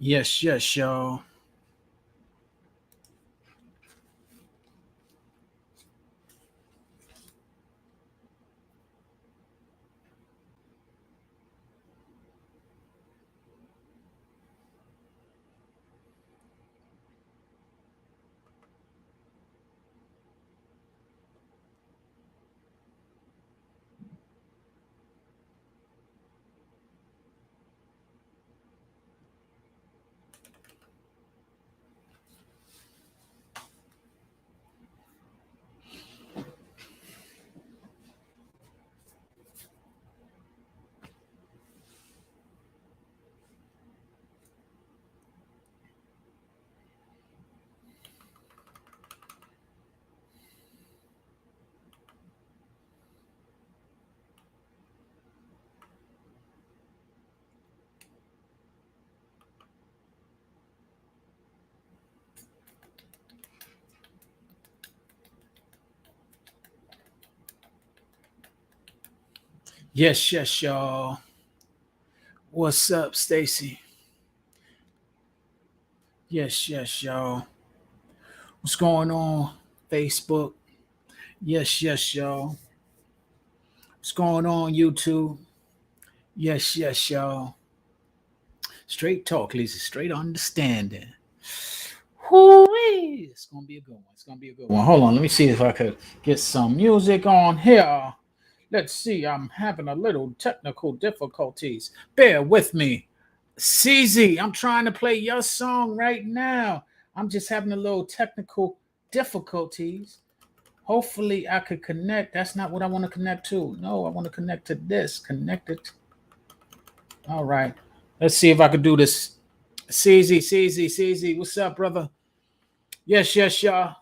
Yes, yes, y'all. Yes, yes, y'all. What's up, Stacy? Yes, yes, y'all. What's going on, Facebook? Yes, yes, y'all. What's going on, YouTube? Yes, yes, y'all. Straight talk, Lisa. Straight understanding. Whoo-wee. It's gonna be a good one. It's gonna be a good one. Hold on, let me see if I could get some music on here. Let's see. I'm having a little technical difficulties. Bear with me. CZ, I'm trying to play your song right now. I'm just having a little technical difficulties. Hopefully, I could connect. That's not what I want to connect to. No, I want to connect to this. Connect it. All right. Let's see if I could do this. CZ. What's up, brother? Yes, yes, y'all.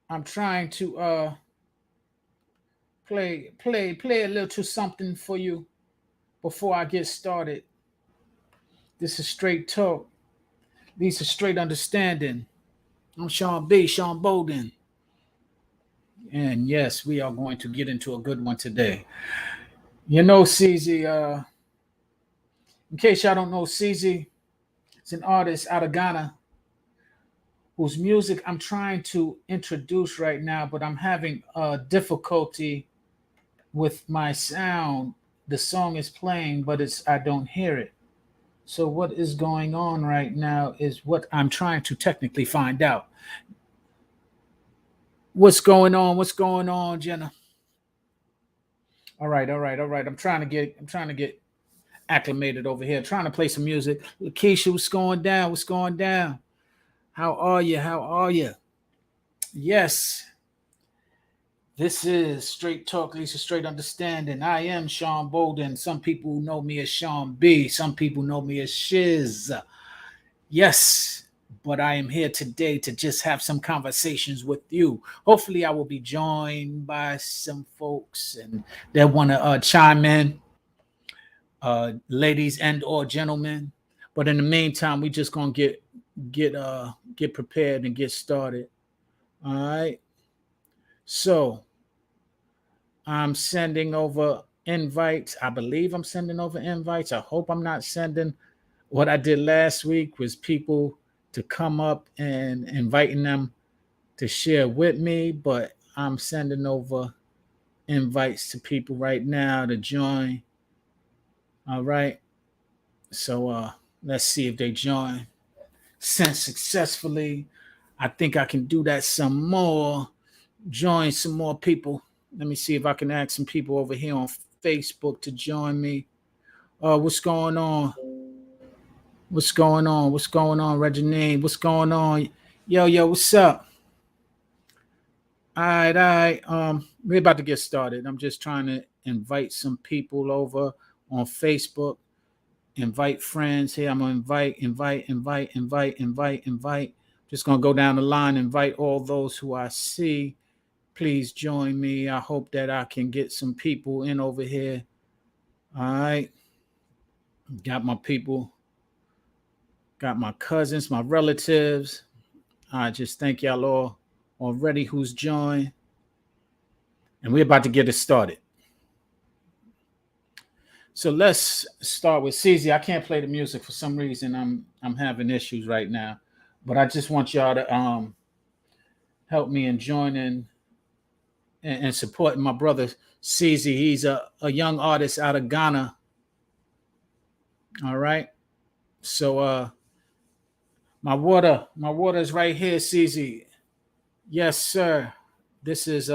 I'm trying to play a little something for you before I get started. This is straight talk. These are straight understanding. I'm Sean B. Sean Bolden. And yes, we are going to get into a good one today. You know, CZ, in case y'all don't know, CZ is an artist out of Ghana whose music I'm trying to introduce right now, but I'm having difficulty with my sound. The song is playing, but it's I don't hear it. So what is going on right now is what I'm trying to technically find out. What's going on? What's going on, Jenna? All right. I'm trying to get acclimated over here, trying to play some music. Lakeisha, what's going down? What's going down? How are you? How are you? Yes, this is Straight Talk, Lisa Straight Understanding. I am Sean Bolden. Some people know me as Sean B. Some people know me as Shiz. Yes, but I am here today to just have some conversations with you. Hopefully, I will be joined by some folks and they want to chime in, ladies and or gentlemen. But in the meantime, we just gonna get prepared and get started. All right. So I'm sending over invites. I believe I'm sending over invites. I hope I'm not sending what I did last week was people to come up and inviting them to share with me, but I'm sending over invites to people right now to join. All right. So let's see if they join. Sent successfully. I think I can do that some more. Join some more people. Let me see if I can ask some people over here on Facebook to join me. What's going on? What's going on? What's going on, Regine? What's going on? Yo, what's up? All right. We're about to get started. I'm just trying to invite some people over on Facebook. Invite friends here. I'm gonna invite. Just gonna go down the line, invite all those who I see. Please join me. I hope that I can get some people in over here. All right. Got my people, got my cousins, my relatives. I just thank y'all all already who's joined. And we're about to get it started. So let's start with CZ. I can't play the music for some reason. I'm having issues right now, but I just want y'all to help me in joining and supporting my brother CZ. He's a young artist out of Ghana. All right. So my water is right here, CZ. Yes, sir. This is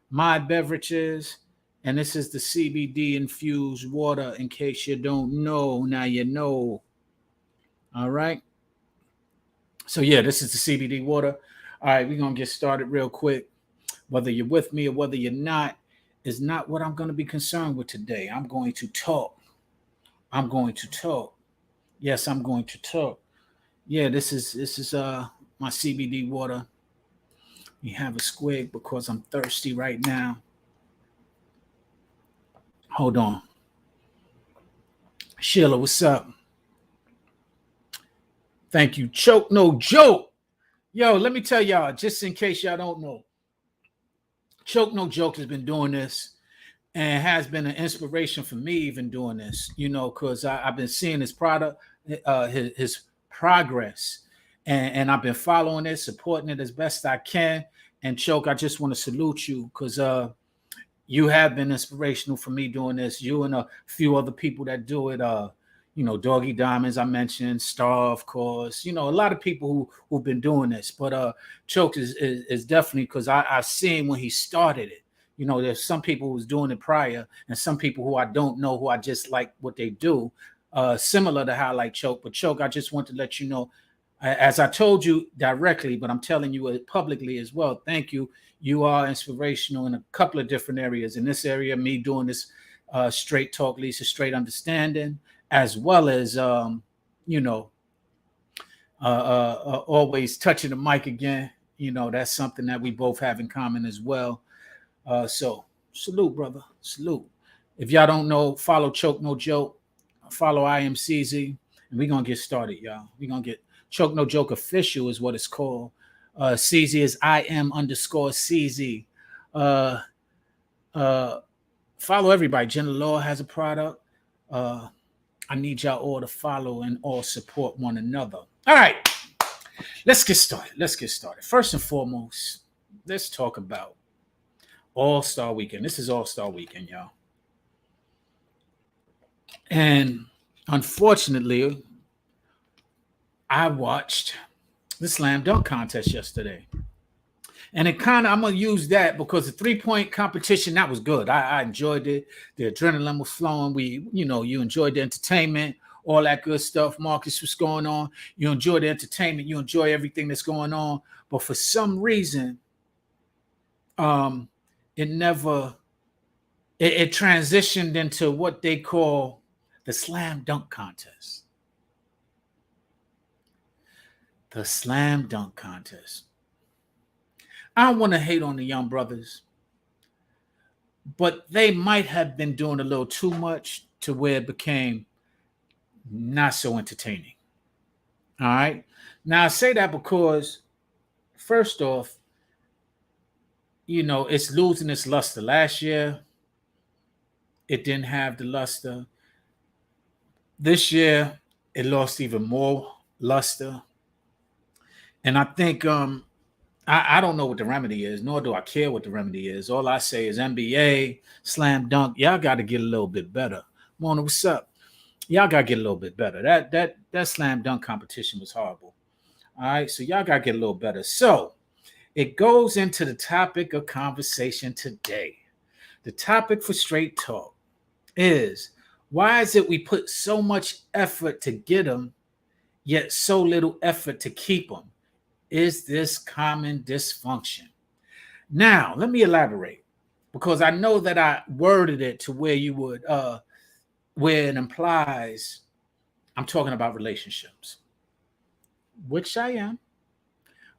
my beverages, and this is the CBD infused water. In case you don't know, now you know. All right. So yeah, this is the CBD water. All right, we're gonna get started real quick. Whether you're with me or whether you're not, is not what I'm gonna be concerned with today. I'm going to talk. I'm going to talk. Yes, I'm going to talk. Yeah, this is my CBD water. You have a squig because I'm thirsty right now. Hold on. Sheila, what's up? Thank you. Choke no joke. Yo, let me tell y'all, just in case y'all don't know, Choke no joke has been doing this and has been an inspiration for me even doing this, because I've been seeing his product, his progress, and I've been following it, supporting it as best I can. And Choke, I just want to salute you because you have been inspirational for me doing this. You and a few other people that do it. Doggy Diamonds, I mentioned, Star, of course. A lot of people who've been doing this. But Choke is definitely because I've seen when he started it. There's some people who was doing it prior, and some people who I don't know who I just like what they do. Similar to how I like Choke. But Choke, I just want to let you know, as I told you directly, but I'm telling you it publicly as well. Thank you. You are inspirational in a couple of different areas. In this area, me doing this straight talk leads to straight understanding, as well as always touching the mic again. That's something that we both have in common as well. So salute, brother. Salute. If y'all don't know, follow Choke No Joke. Follow I Am CZ. And we're gonna get started, y'all. We're gonna get Choke No Joke Official is what it's called. CZ is I am _ CZ. Follow everybody. Jenna Law has a product. I need y'all all to follow and all support one another. All right, let's get started. First and foremost, let's talk about All-Star Weekend. This is All-Star Weekend, y'all. And unfortunately, I watched the slam dunk contest yesterday. And I'm going to use that because the 3-point competition, that was good. I enjoyed it. The adrenaline was flowing. You enjoyed the entertainment, all that good stuff. Marcus, what's going on? You enjoy the entertainment. You enjoy everything that's going on. But for some reason, it transitioned into what they call the slam dunk contest. The slam dunk contest. I don't want to hate on the young brothers, but they might have been doing a little too much to where it became not so entertaining. All right. Now I say that because, first off, it's losing its luster. Last year, it didn't have the luster. This year, it lost even more luster. And I think I don't know what the remedy is, nor do I care what the remedy is. All I say is NBA, slam dunk, y'all got to get a little bit better. Mona, what's up? Y'all got to get a little bit better. That slam dunk competition was horrible. All right, so y'all got to get a little better. So it goes into the topic of conversation today. The topic for Straight Talk is, why is it we put so much effort to get them, yet so little effort to keep them? Is this common dysfunction? Now, let me elaborate, because I know that I worded it to where you would, where it implies I'm talking about relationships, which I am,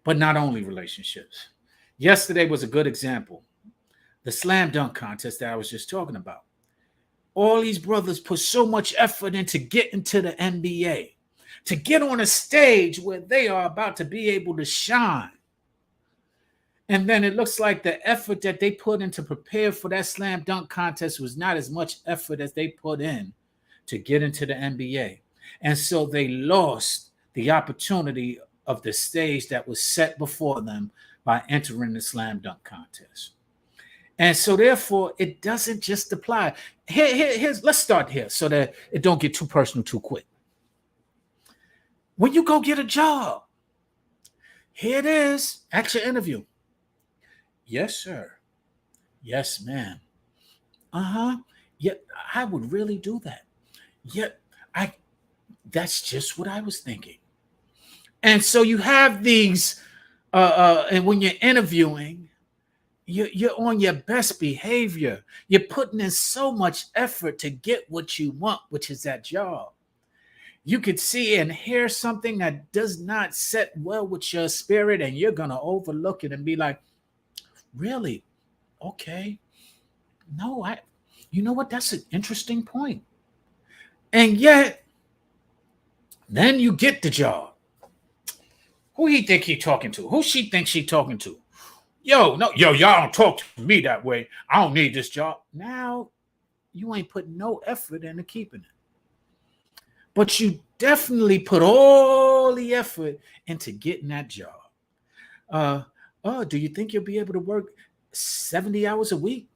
but not only relationships. Yesterday was a good example. The slam dunk contest that I was just talking about. All these brothers put so much effort into getting to the NBA, to get on a stage where they are about to be able to shine. And then it looks like the effort that they put in to prepare for that slam dunk contest was not as much effort as they put in to get into the NBA. And so they lost the opportunity of the stage that was set before them by entering the slam dunk contest. And so therefore it doesn't just apply. Here's let's start here so that it don't get too personal too quick. When you go get a job, here it is at your interview. Yes, sir. Yes, ma'am. Uh-huh. Yeah, I would really do that. Yeah, I that's just what I was thinking. And so you have these and when you're interviewing, you're on your best behavior. You're putting in so much effort to get what you want, which is that job. You could see and hear something that does not set well with your spirit, and you're going to overlook it and be like, really? Okay. No, you know what? That's an interesting point. And yet, then you get the job. Who he think he talking to? Who she thinks she talking to? Yo, no, yo, y'all don't talk to me that way. I don't need this job. Now, you ain't putting no effort into keeping it. But you definitely put all the effort into getting that job. Do you think you'll be able to work 70 hours a week?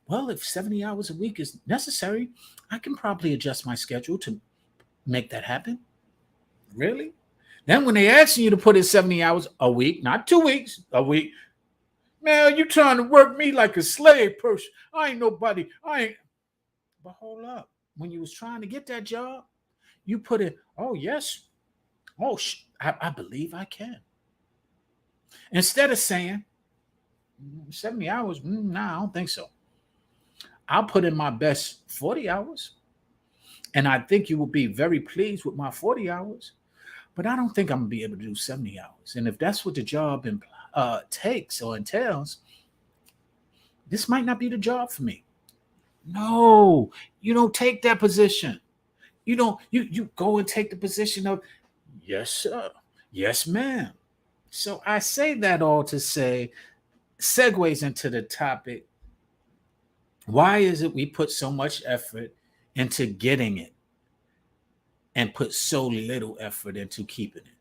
Well, if 70 hours a week is necessary, I can probably adjust my schedule to make that happen. Really? Then when they asking you to put in 70 hours a week, not 2 weeks, a week, man, you trying to work me like a slave person. I ain't nobody. I ain't. But hold up. When you was trying to get that job, you put it, oh, yes. Oh, I believe I can. Instead of saying 70 hours, nah, I don't think so. I'll put in my best 40 hours. And I think you will be very pleased with my 40 hours. But I don't think I'm going to be able to do 70 hours. And if that's what the job takes or entails, this might not be the job for me. No, you don't take that position. You don't, you go and take the position of, yes, sir. Yes, ma'am. So I say that all to say, segues into the topic. Why is it we put so much effort into getting it and put so little effort into keeping it?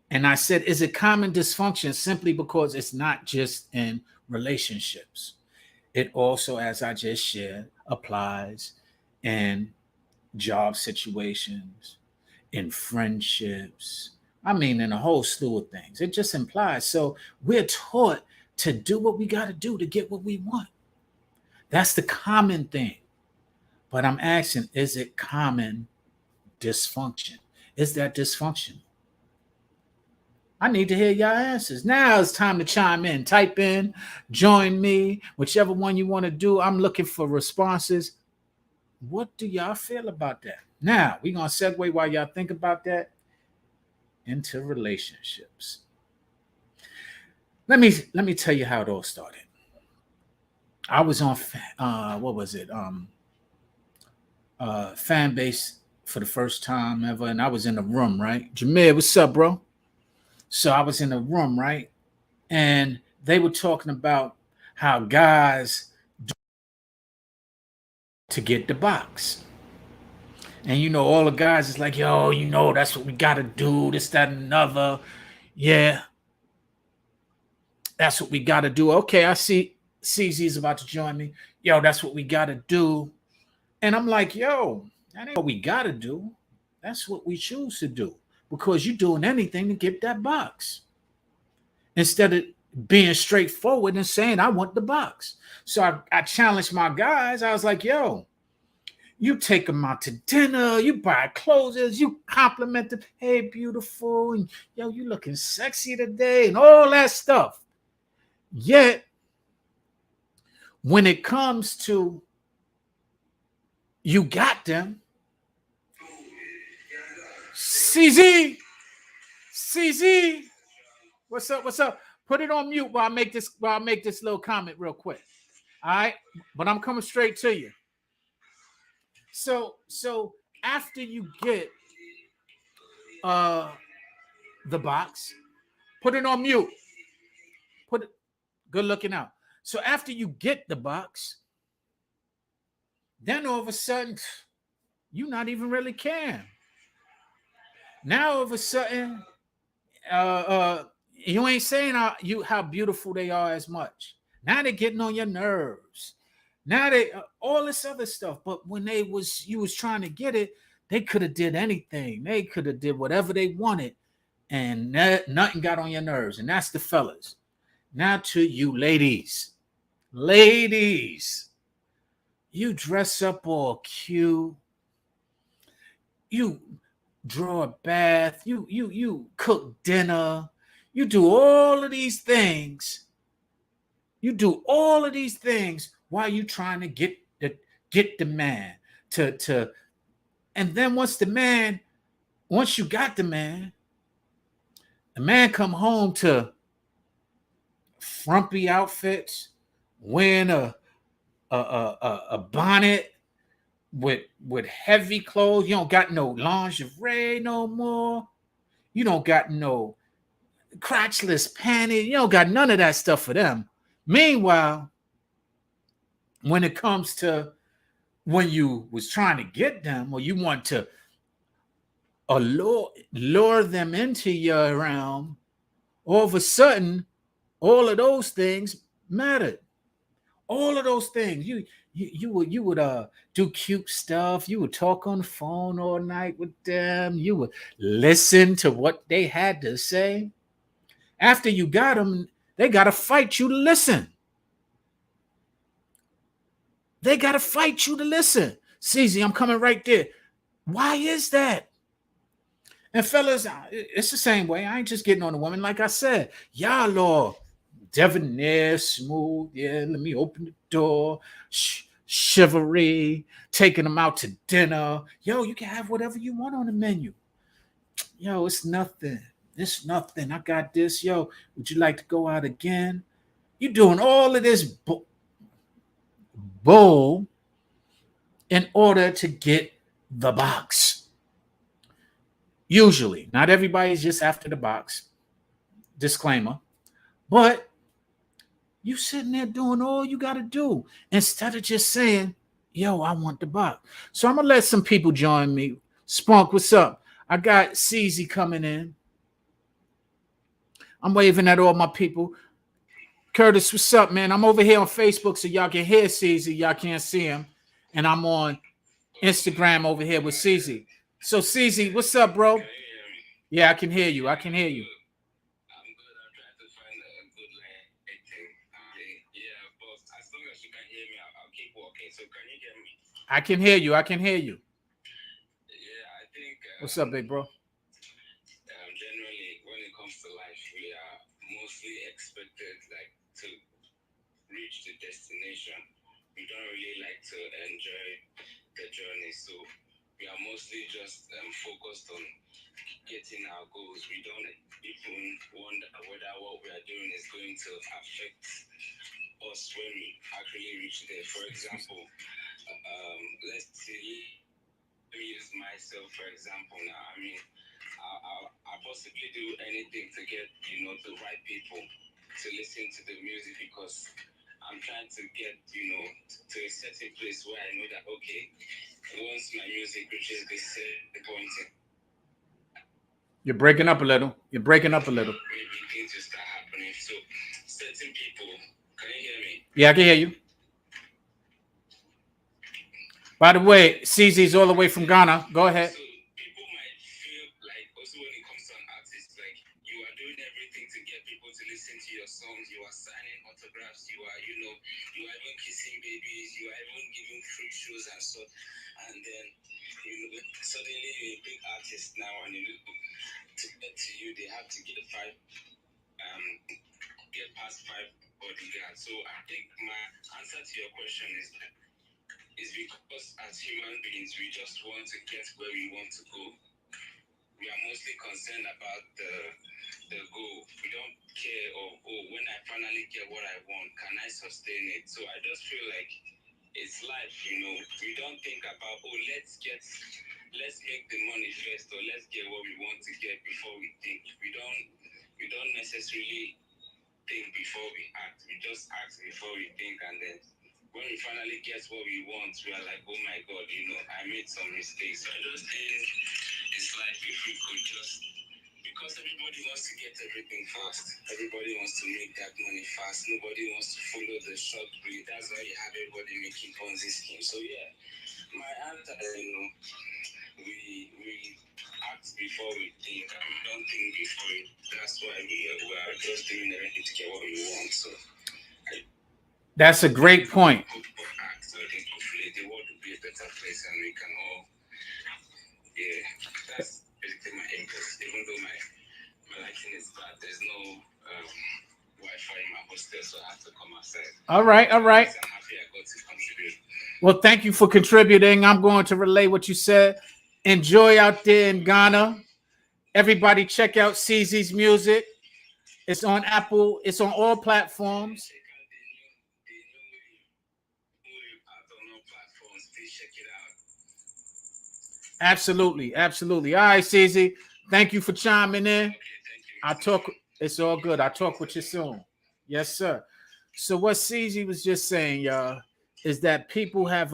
And I said, is it common dysfunction simply because it's not just in relationships? It also, as I just shared, applies in job situations, in friendships. I mean, in a whole slew of things. It just implies. So we're taught to do what we got to do to get what we want. That's the common thing. But I'm asking, is it common dysfunction? Is that dysfunction? I need to hear your answers. Now it's time to chime in. Type in, join me, whichever one you want to do. I'm looking for responses. What do y'all feel about that? Now, we're going to segue while y'all think about that into relationships. Let me tell you how it all started. I was on what was it? Fan base for the first time ever, and I was in the room, right? Jameer, what's up, bro? So I was in the room, right? And they were talking about how guys do to get the box. And you know, all the guys is like, yo, you know, that's what we gotta do, this, that, and another. Yeah. That's what we gotta do. Okay, I see CZ's about to join me. Yo, that's what we gotta do. And I'm like, yo, that ain't what we gotta do. That's what we choose to do. Because you're doing anything to get that box. Instead of being straightforward and saying, I want the box. So I challenged my guys. I was like, yo, you take them out to dinner, you buy clothes, you compliment them. Hey, beautiful. And yo, you looking sexy today and all that stuff. Yet, when it comes to you got them, CZ, what's up? What's up? Put it on mute while I make this little comment real quick. All right, but I'm coming straight to you. So after you get the box, put it on mute. Put it good looking out. So after you get the box, then all of a sudden, You not even really caring. Now all of a sudden, you ain't saying how beautiful they are as much. Now they're getting on your nerves. Now they all this other stuff. But when you was trying to get it, they could have did anything. They could have did whatever they wanted, and nothing got on your nerves. And that's the fellas. Now to you, ladies, you dress up all cute. You draw a bath. You cook dinner. You do all of these things. You do all of these things while you trying to get the man to and then once you got the man come home to frumpy outfits, wearing a bonnet with heavy clothes. You don't got no lingerie no more. You don't got no crotchless panties. You don't got none of that stuff for them. Meanwhile, when it comes to when you was trying to get them or you want to lure them into your realm, all of a sudden, all of those things mattered. All of those things. You would do cute stuff. You would talk on the phone all night with them. You would listen to what they had to say. After you got them, they got to fight you to listen. They got to fight you to listen. CZ, I'm coming right there. Why is that? And fellas, it's the same way. I ain't just getting on a woman. Like I said, y'all are debonair, smooth. Yeah, let me open the door. Chivalry, taking them out to dinner. Yo, you can have whatever you want on the menu. Yo, it's nothing. It's nothing. I got this. Yo, would you like to go out again? You doing all of this bull in order to get the box. Usually, not everybody's just after the box. Disclaimer. But you sitting there doing all you got to do instead of just saying, yo, I want the box. So I'm going to let some people join me. Spunk, what's up? I got CZ coming in. I'm waving at all my people. Curtis, what's up, man? I'm over here on Facebook so y'all can hear CZ. Y'all can't see him. And I'm on Instagram over here with CZ. So CZ, what's up, bro? Yeah, I can hear you. I can hear you. I'm good. I'm trying to find a good lighting. Yeah, but as long as you can hear me, I'll keep walking. So can you hear me? I can hear you. I can hear you. Yeah, I think What's up, big bro? generally when it comes to life, we are mostly expected like to reach the destination. We don't really like to enjoy the journey, so we are mostly just focused on getting our goals. We don't even wonder whether what we are doing is going to affect us when we actually reach there. For example, let's see, let me use myself for example now. I mean, I'll possibly do anything to get, the right people to listen to the music because I'm trying to get, to a certain place where I know that, okay, once my music reaches this certain point in You're breaking up a little. You're breaking up a little. maybe things will start happening. So certain people, can you hear me? Yeah, I can hear you. By the way, CZ's all the way from Ghana. Go ahead. So people might feel like also when it comes to an artist, like you are doing everything to get people to listen to your songs, you are signing autographs, you are even kissing babies, you are even giving free shows and so, and then suddenly you're a big artist now, and to get to you they have to um get past five bodyguards. So I think my answer to your question is because as human beings we just want to get where we want to go. We are mostly concerned about the goal. We don't care of, oh, when I finally get what I want, can I sustain it? So I just feel like it's life. We don't think about, oh, let's make the money first, or let's get what we want to get before we think. We don't necessarily think before we act. We just act before we think, and then when we finally get what we want, we are like, oh my God, I made some mistakes. So I just think it's like if we could just, because everybody wants to get everything fast. Everybody wants to make that money fast. Nobody wants to follow the short way. That's why you have everybody making Ponzi schemes. So yeah, my answer is, we act before we think, and we don't think before it. That's why we are just doing everything to get what we want. So That's a great point. people act, so I think hopefully the world will be a better place, and we can all, yeah, that's basically my aim. Because even though my lighting is bad, there's no Wi-Fi in my hostel, so I have to come outside. All right, all right. I'm happy I got to contribute. Well, thank you for contributing. I'm going to relay what you said. Enjoy out there in Ghana. Everybody check out CZ's music. It's on Apple. It's on all platforms. Check out the new out on all platforms. Please check it out. Absolutely, absolutely. All right, CZ. Thank you for chiming in. Okay, thank you. It's all good. I'll talk with you soon. Yes, sir. So what CZ was just saying, y'all, is that people have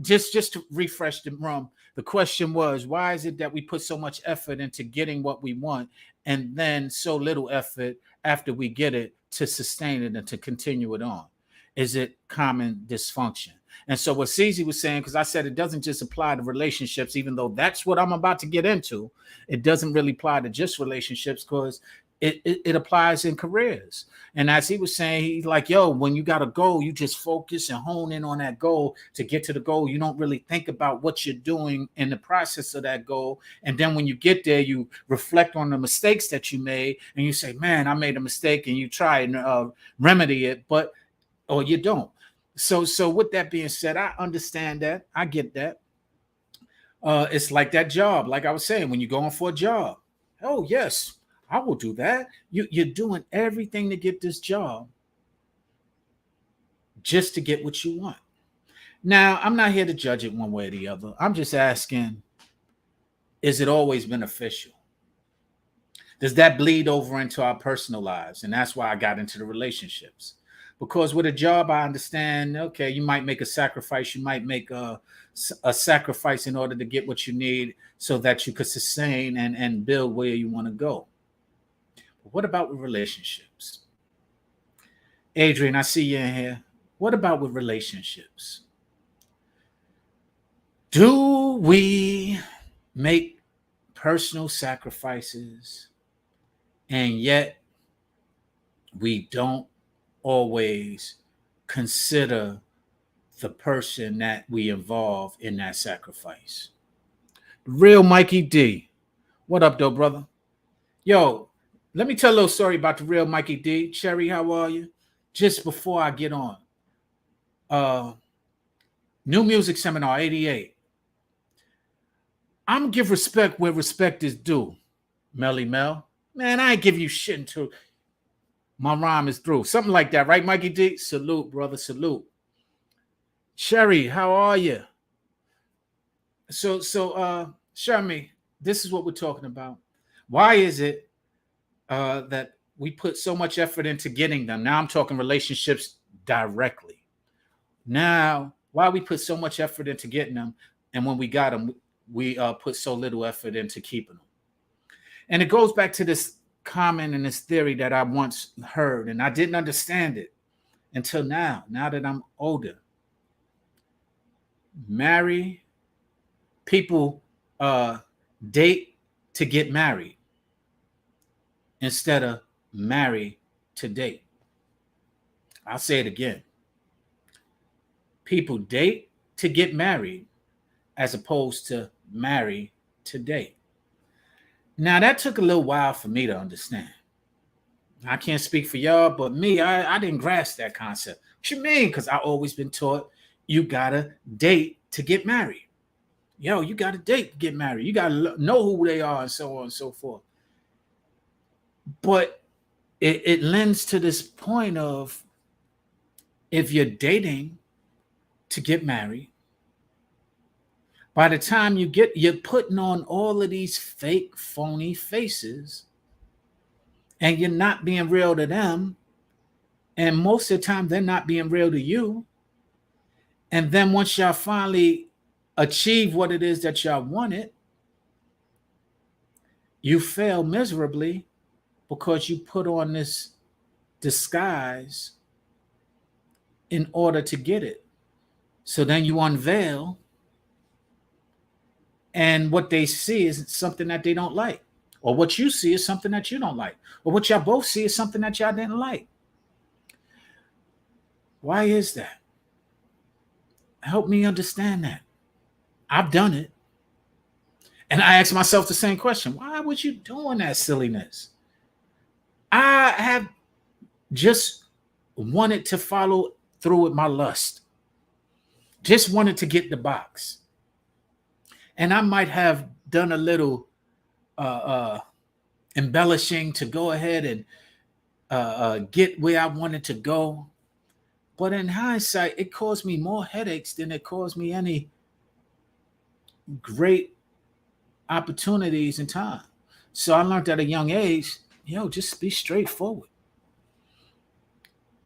just to refresh the room. The question was, why is it that we put so much effort into getting what we want and then so little effort after we get it to sustain it and to continue it on? Is it common dysfunction? And so what CZ was saying, because I said it doesn't just apply to relationships, even though that's what I'm about to get into, it doesn't really apply to just relationships because it applies in careers. And as he was saying, he's like, yo, when you got a goal, you just focus and hone in on that goal to get to the goal. You don't really think about what you're doing in the process of that goal. And then when you get there, you reflect on the mistakes that you made and you say, man, I made a mistake, and you try and remedy it, or you don't. So with that being said, I understand that. I get that. It's like that job, like I was saying, when you're going for a job. Oh, yes, I will do that. You're doing everything to get this job just to get what you want. Now, I'm not here to judge it one way or the other. I'm just asking, is it always beneficial? Does that bleed over into our personal lives? And that's why I got into the relationships. Because with a job, I understand, okay, you might make a sacrifice. You might make a sacrifice in order to get what you need so that you could sustain and build where you want to go. But what about with relationships? Adrian, I see you in here. What about with relationships? Do we make personal sacrifices and yet we don't always consider the person that we involve in that sacrifice? Real Mikey D. What up, though, brother? Yo, let me tell a little story about the real Mikey D. Cherry, how are you? Just before I get on. New Music Seminar 88. I'm gonna give respect where respect is due. Melly Mel. Man, I ain't give you shit until my rhyme is through. Something like that, right, Mikey D? Salute, brother, salute. Sherry, how are you? So, Sherry, this is what we're talking about. Why is it that we put so much effort into getting them? Now I'm talking relationships directly. Now, why we put so much effort into getting them, and when we got them, we put so little effort into keeping them. And it goes back to this comment and this theory that I once heard, and I didn't understand it until now that I'm older. People date to get married instead of marry to date. I'll say it again. People date to get married as opposed to marry to date. Now, that took a little while for me to understand. I can't speak for y'all, but me, I didn't grasp that concept. What you mean? Because I've always been taught you gotta date to get married. Yo, you gotta date to get married. You gotta know who they are and so on and so forth. But it lends to this point of if you're dating to get married, by the time you're putting on all of these fake, phony faces, and you're not being real to them. And most of the time, they're not being real to you. And then once y'all finally achieve what it is that y'all wanted, you fail miserably because you put on this disguise in order to get it. So then you unveil, and what they see is something that they don't like. Or what you see is something that you don't like. Or what y'all both see is something that y'all didn't like. Why is that? Help me understand that. I've done it. And I ask myself the same question. Why was you doing that silliness? I have just wanted to follow through with my lust. Just wanted to get the box. And I might have done a little embellishing to go ahead and get where I wanted to go. But in hindsight, it caused me more headaches than it caused me any great opportunities in time. So I learned at a young age, just be straightforward.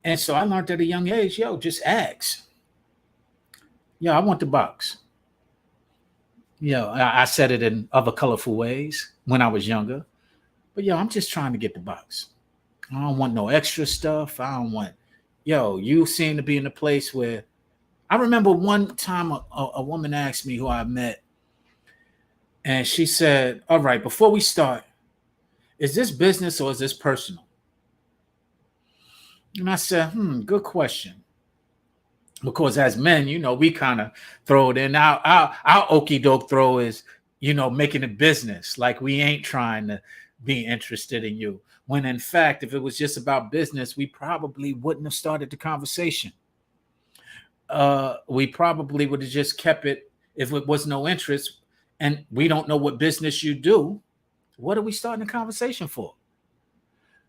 And so I learned at a young age, just ask. I want the box. I said it in other colorful ways when I was younger. But I'm just trying to get the box. I don't want no extra stuff. I don't want, you seem to be in a place where I remember one time a woman asked me who I met, and she said, all right, before we start, is this business or is this personal? And I said, good question. Because as men, we kind of throw it in. Our okey doke throw is, making a business. Like we ain't trying to be interested in you. When in fact, if it was just about business, we probably wouldn't have started the conversation. We probably would have just kept it if it was no interest. And we don't know what business you do. What are we starting the conversation for?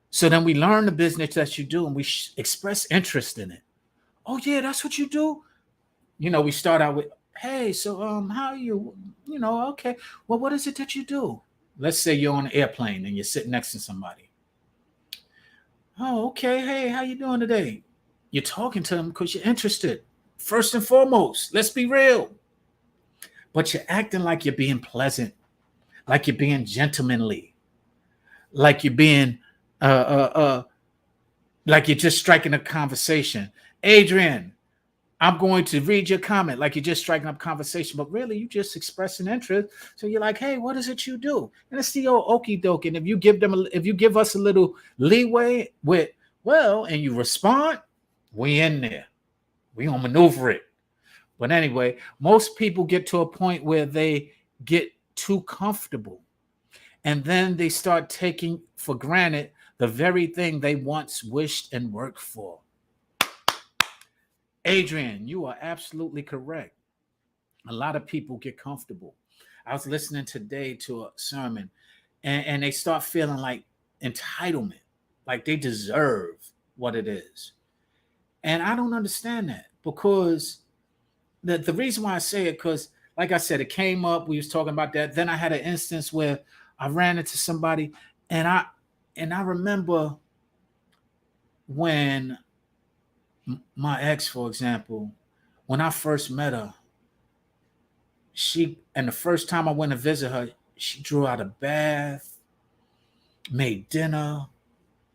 So then we learn the business that you do and we express interest in it. Oh yeah, that's what you do. We start out with, hey, so how are you? Okay. Well, what is it that you do? Let's say you're on an airplane and you're sitting next to somebody. Oh, okay. Hey, how you doing today? You're talking to them because you're interested. First and foremost, let's be real. But you're acting like you're being pleasant, like you're being gentlemanly, like you're being like you're just striking a conversation. Adrian, I'm going to read your comment like you're just striking up conversation, but really you just expressing interest. So you're like, hey, what is it you do? And it's the old okey doke. And if you give us a little leeway with, well, and you respond, we in there. We gonna maneuver it. But anyway, most people get to a point where they get too comfortable. And then they start taking for granted the very thing they once wished and worked for. Adrian, you are absolutely correct. A lot of people get comfortable. I was listening today to a sermon, and they start feeling like entitlement, like they deserve what it is. And I don't understand that, because the reason why I say it, because like I said, it came up, we was talking about that. Then I had an instance where I ran into somebody, and I remember when my ex, for example, when I first met her, and the first time I went to visit her, she drew out a bath, made dinner,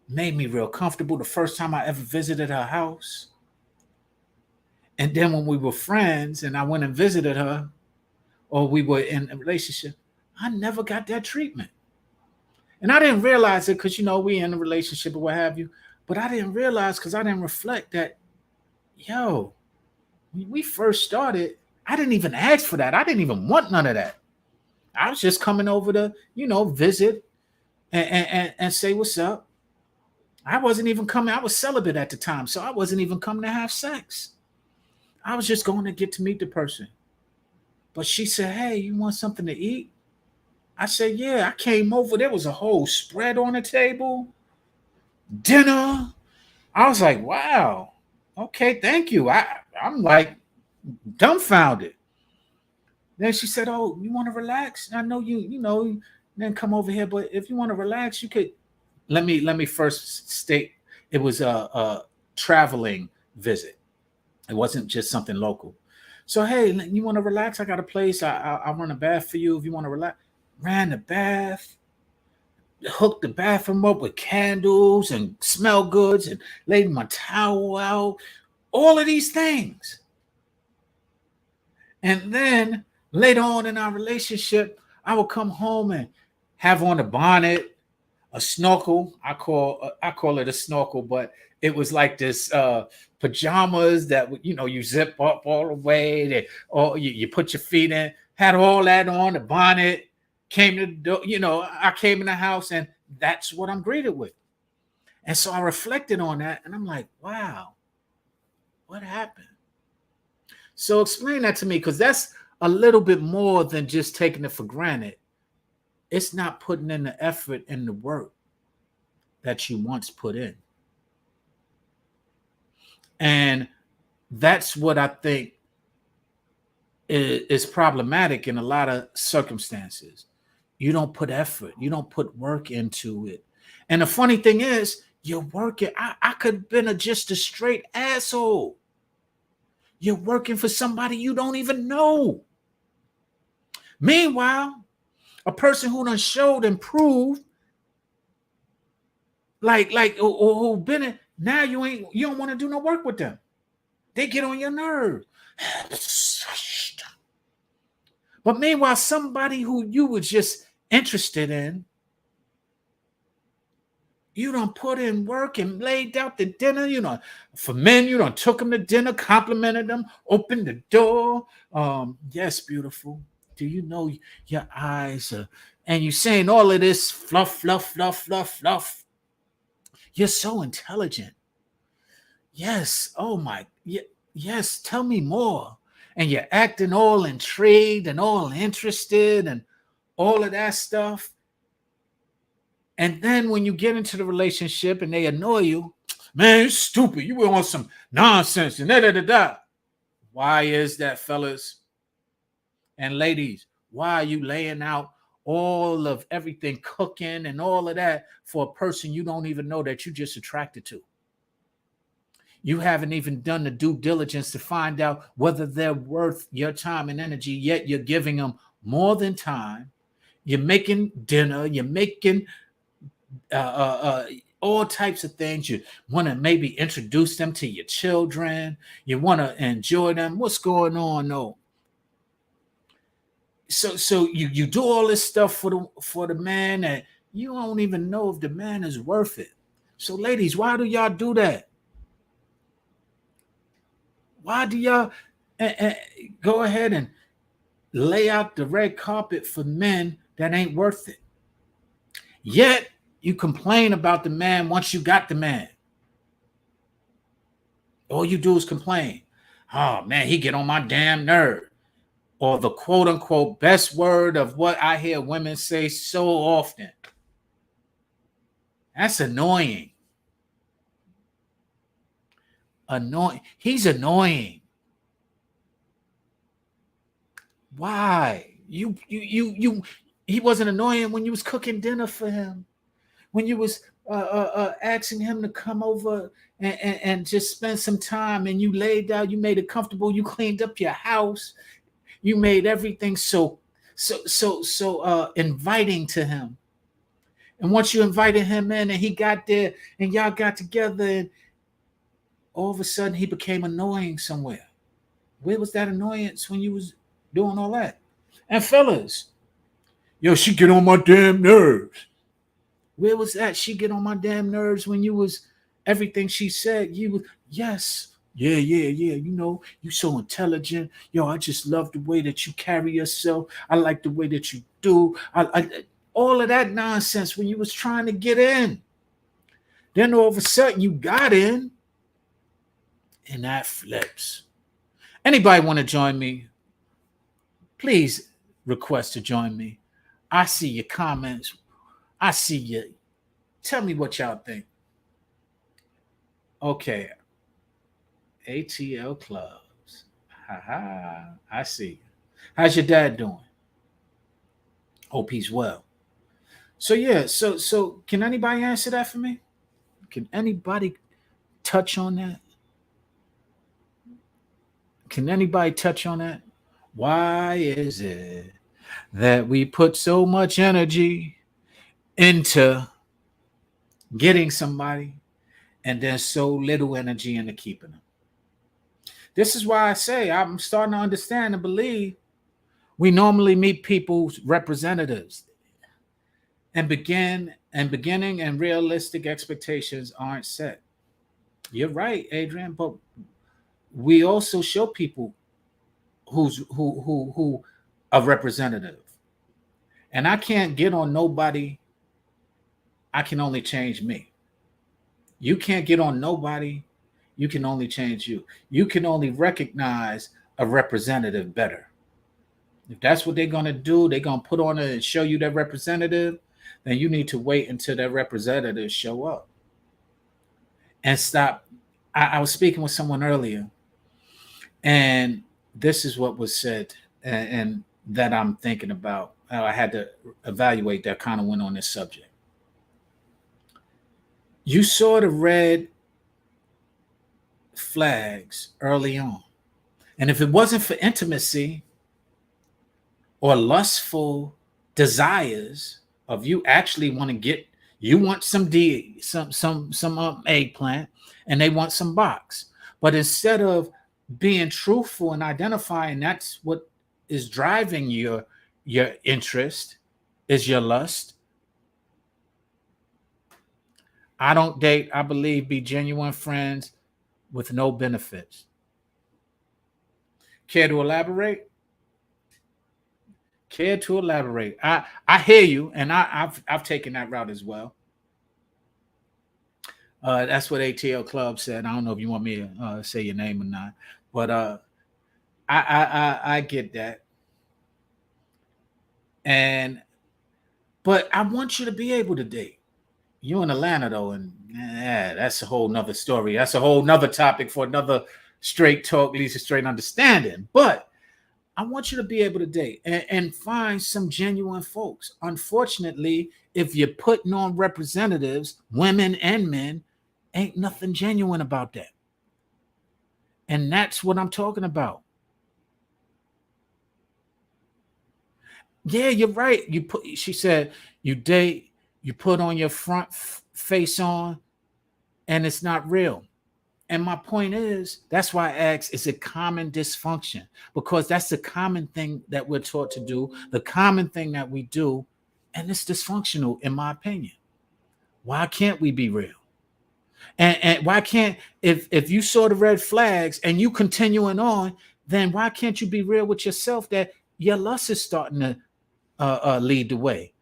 made me real comfortable the first time I ever visited her house. And then when we were friends and I went and visited her, or we were in a relationship, I never got that treatment. And I didn't realize it because, we in a relationship or what have you. But I didn't realize, because I didn't reflect that, when we first started, I didn't even ask for that. I didn't even want none of that. I was just coming over to, visit and say what's up. I wasn't even coming. I was celibate at the time, so I wasn't even coming to have sex. I was just going to get to meet the person. But she said, hey, you want something to eat? I said, yeah. I came over. There was a whole spread on the table. Dinner. I was like, wow. Okay, thank you. I'm like dumbfounded. Then she said, oh, you want to relax? I know you then come over here. But if you want to relax, you could. Let me first state it was a traveling visit. It wasn't just something local. So hey, you want to relax? I got a place. I run a bath for you if you want to relax. Ran the bath, hooked the bathroom up with candles and smell goods, and laid my towel out. All of these things, and then later on in our relationship, I would come home and have on a bonnet, a snorkel. I call it a snorkel, but it was like this pajamas that you zip up all the way. That or you put your feet in. Had all that on the bonnet. Came to the door. I came in the house and that's what I'm greeted with. And so I reflected on that and I'm like, wow, what happened? So explain that to me because that's a little bit more than just taking it for granted. It's not putting in the effort and the work that you once put in. And that's what I think is problematic in a lot of circumstances. You don't put effort, you don't put work into it. And the funny thing is, you're working. I could have been just a straight asshole. You're working for somebody you don't even know. Meanwhile, a person who done showed and proved, like or who been in, now you don't want to do no work with them. They get on your nerves. But meanwhile, somebody who you were just interested in, you don't put in work and laid out the dinner. For men, you don't took them to dinner, complimented them, opened the door. Yes, beautiful. Do you know your eyes are, and you saying all of this fluff, fluff, fluff, fluff, fluff. You're so intelligent. Yes. Oh my. Yes. Tell me more. And you're acting all intrigued and all interested and all of that stuff. And then when you get into the relationship and they annoy you, man, you're stupid. You were on some nonsense and da da da da. Why is that, fellas and ladies? Why are you laying out all of everything, cooking and all of that for a person you don't even know that you just attracted to? You haven't even done the due diligence to find out whether they're worth your time and energy, yet you're giving them more than time. You're making dinner, you're making all types of things. You want to maybe introduce them to your children. You want to enjoy them. What's going on? No. So you do all this stuff for the man that you don't even know if the man is worth it. So ladies, why do y'all do that? Why do y'all go ahead and lay out the red carpet for men that ain't worth it? Yet you complain about the man once you got the man. All you do is complain. Oh man, he get on my damn nerve. Or the quote unquote best word of what I hear women say so often. That's annoying. Annoying. He's annoying. Why? He wasn't annoying when you was cooking dinner for him. When you was asking him to come over and just spend some time and you laid out, you made it comfortable, you cleaned up your house, you made everything so inviting to him. And once you invited him in and he got there and y'all got together and all of a sudden he became annoying somewhere. Where was that annoyance when you was doing all that? And fellas, yo, she get on my damn nerves. Where was that? She get on my damn nerves when you was everything she said. You was yes. Yeah. You so intelligent. Yo, I just love the way that you carry yourself. I like the way that you do. I all of that nonsense when you was trying to get in. Then all of a sudden you got in and that flips. Anybody want to join me? Please request to join me. I see your comments. I see you. Tell me what y'all think. Okay. ATL clubs. Haha. I see you. How's your dad doing? Hope he's well. So yeah, so can anybody answer that for me? Can anybody touch on that? Can anybody touch on that? Why is it that we put so much energy into getting somebody and there's so little energy into keeping them? This is why I say I'm starting to understand and believe we normally meet people's representatives and beginning and realistic expectations aren't set. You're right, Adrian, but we also show people who a representative. And I can't get on nobody. I can only change me. You can't get on nobody. You can only change you. You can only recognize a representative better. If that's what they're going to do, they're going to put on it and show you their representative, then you need to wait until that representative show up and stop. I was speaking with someone earlier, and this is what was said, and that I'm thinking about. I had to evaluate that, kind of went on this subject. You saw the red flags early on. And if it wasn't for intimacy or lustful desires of you actually want to get, you want some eggplant, and they want some box. But instead of being truthful and identifying that's what is driving your interest, is your lust. I don't date, I believe, be genuine friends with no benefits. Care to elaborate? Care to elaborate? I hear you, and I've taken that route as well. That's what ATL Club said. I don't know if you want me to say your name or not, but I get that. But I want you to be able to date. You in Atlanta though, and that's a whole nother story. That's a whole nother topic for another straight talk, leads to straight understanding. But I want you to be able to date and find some genuine folks. Unfortunately, if you're putting on representatives, women and men, ain't nothing genuine about that. And that's what I'm talking about. Yeah, you're right. She said, you date, you put on your front face on, and it's not real. And my point is, that's why I ask, is it common dysfunction? Because that's the common thing that we're taught to do, the common thing that we do, and it's dysfunctional, in my opinion. Why can't we be real? And why can't, if you saw the red flags and you continuing on, then why can't you be real with yourself that your lust is starting to lead the way?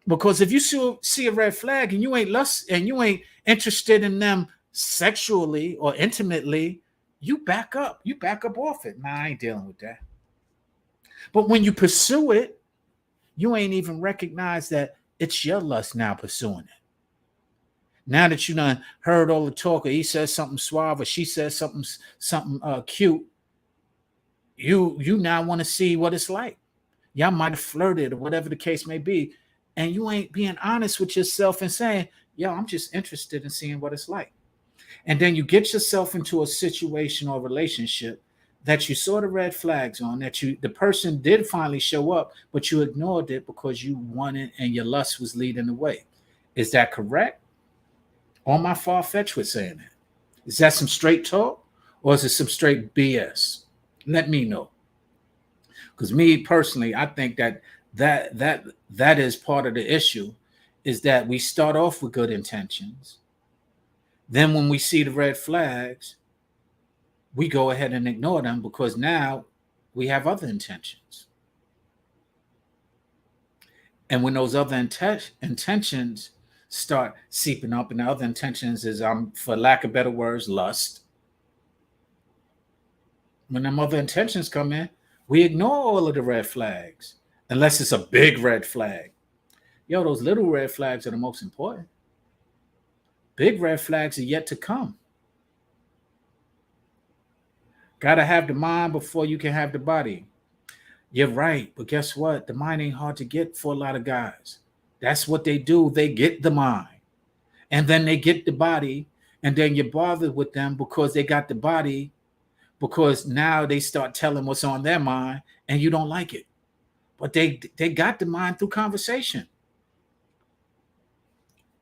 Because if you see a red flag and you ain't lust and you ain't interested in them sexually or intimately, you back up. You back up off it. Nah, I ain't dealing with that. But when you pursue it, you ain't even recognize that it's your lust now pursuing it. Now that you done heard all the talk, or he says something suave, or she says something cute, you now want to see what it's like. Y'all might have flirted or whatever the case may be, and you ain't being honest with yourself and saying, yo, I'm just interested in seeing what it's like. And then you get yourself into a situation or relationship that you saw the red flags on, that the person did finally show up, but you ignored it because you wanted and your lust was leading the way. Is that correct? Or am I far-fetched with saying that? Is that some straight talk, or is it some straight BS? Let me know. Because me personally, I think that is part of the issue, is that we start off with good intentions. Then when we see the red flags, we go ahead and ignore them because now we have other intentions. And when those other intentions start seeping up, and the other intentions is, for lack of better words, lust. When them other intentions come in, we ignore all of the red flags, unless it's a big red flag. Yo, those little red flags are the most important. Big red flags are yet to come. Got to have the mind before you can have the body. You're right, but guess what? The mind ain't hard to get for a lot of guys. That's what they do. They get the mind, and then they get the body, and then you're bothered with them because they got the body, because now they start telling what's on their mind and you don't like it. But they got the mind through conversation.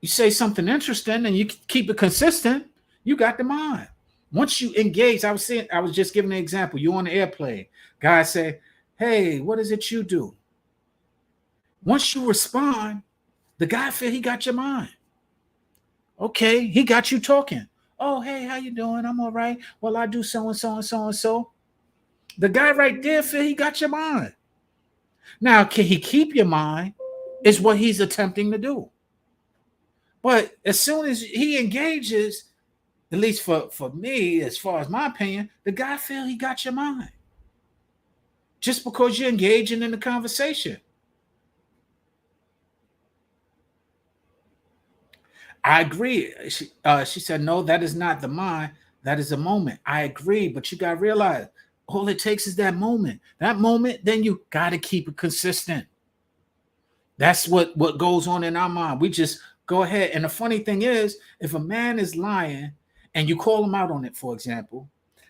You say something interesting and you keep it consistent, you got the mind. Once you engage, I was just giving an example. You on the airplane, guy say, "Hey, what is it you do?" Once you respond, the guy feel he got your mind. Okay, he got you talking. Oh, hey, how you doing? I'm all right. Well, I do so and so and so and so. The guy right there feel he got your mind. Now, can he keep your mind? Is what he's attempting to do. But as soon as he engages, at least for me, as far as my opinion, the guy feel he got your mind just because you're engaging in the conversation. I agree. She said, no, that is not the mind. That is a moment. I agree, but you got to realize all it takes is that moment. That moment, then you got to keep it consistent. That's what goes on in our mind. We just go ahead. And the funny thing is, if a man is lying and you call him out on it, for example,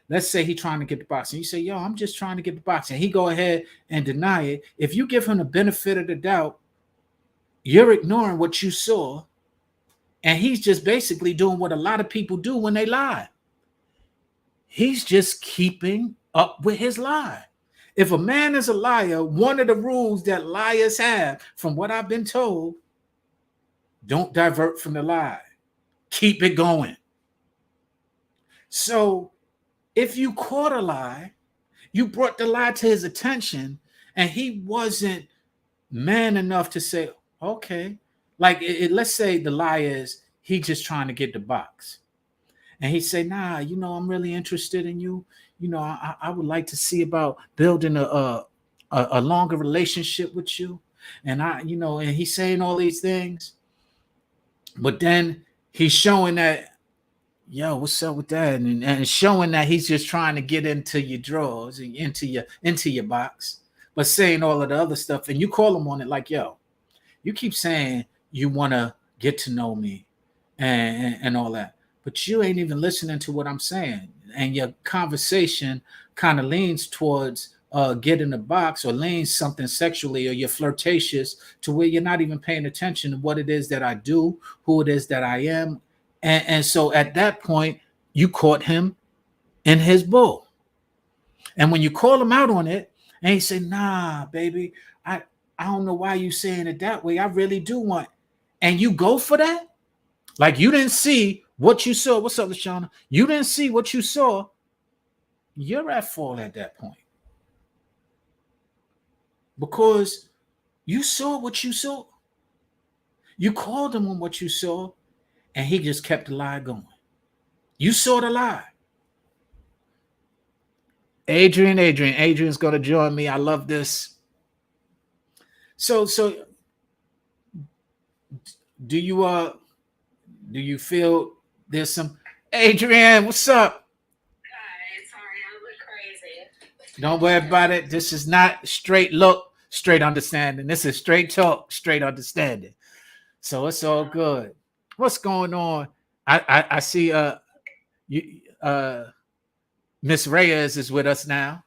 let's say he's trying to get the box, and you say, "Yo, I'm just trying to get the box," and he go ahead and deny it. If you give him the benefit of the doubt, you're ignoring what you saw, and he's just basically doing what a lot of people do when they lie. He's just keeping up with his lie. If a man is a liar, one of the rules that liars have, from what I've been told, don't divert from the lie. Keep it going. So if you caught a lie, you brought the lie to his attention, and he wasn't man enough to say, okay, like let's say the lie is he just trying to get the box. And he say, nah, I'm really interested in you. I would like to see about building a longer relationship with you. And and he's saying all these things, but then he's showing that, yo, what's up with that? And showing that he's just trying to get into your drawers and into your box, but saying all of the other stuff. And you call him on it like, yo, you keep saying you want to get to know me and all that, but you ain't even listening to what I'm saying. And your conversation kind of leans towards getting a box, or leans something sexually, or you're flirtatious to where you're not even paying attention to what it is that I do, who it is that I am. And so at that point, you caught him in his bull. And when you call him out on it, and he say, nah, baby, I don't know why you saying it that way. I really do want. And you go for that? Like you didn't see what you saw. What's up, Lashana? You didn't see what you saw. You're at fault at that point. Because you saw what you saw. You called him on what you saw, and he just kept the lie going. You saw the lie. Adrian's going to join me. I love this. So do you feel there's some Adrian, what's up? Hi, sorry, I look crazy. Don't worry about it. This is not straight look, straight understanding. This is straight talk, straight understanding. So it's all good. What's going on? I see you Miss Reyes is with us now.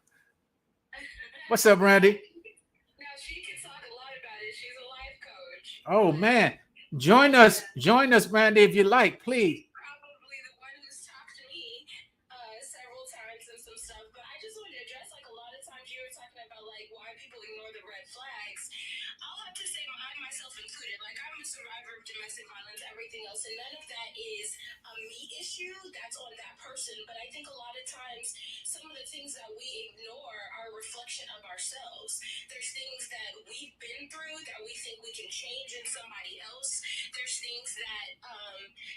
What's up, Randy? Now, she can talk a lot about it. She's a life coach. Oh man. Join us, Randy, if you like, please. Probably the one who's talked to me several times and some stuff. But I just wanted to address, like, a lot of times you were talking about, like, why people ignore the red flags. I'll have to say, I myself included, like, I'm a survivor of domestic violence, everything else, and none of that is a me issue. That's on that person. But I think a lot of times some of the things that we ignore are a reflection of ourselves. There's things that we've been through that we think we can change in somebody else. There's things that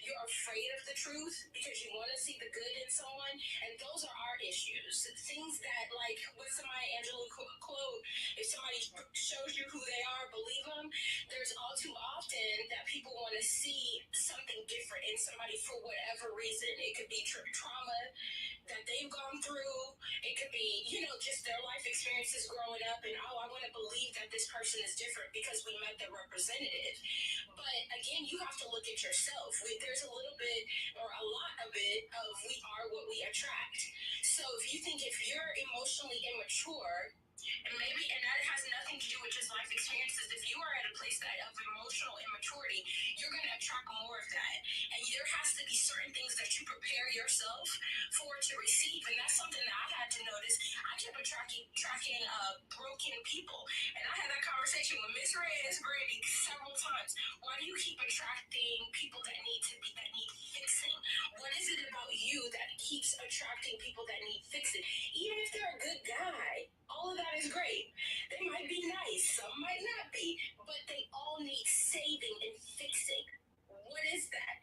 you're afraid of the truth because you want to see the good in someone, and those are our issues. Things that, like, what's the Maya Angelou quote? If somebody shows you who they are, believe them. There's all too often that people want to see something different in somebody for whatever reason. It could be trauma. that they've gone through. It could be, just their life experiences growing up, and I want to believe that this person is different because we met their representative. But again, you have to look at yourself. There's a little bit or a lot of it of we are what we attract. So if you're emotionally immature, and that has nothing to do with just life experiences. If you are at a place of emotional immaturity, you're going to attract more of that. And there has to be certain things that you prepare yourself for to receive. And that's something that I had to notice. I kept tracking broken people. And I had that conversation with Miss Reyes Brandy several times. Why do you keep attracting people that need fixing? What is it about you that keeps attracting people that need fixing? Even if they're a good guy, all of that is great. They might be nice, some might not be, but they all need saving and fixing. What is that?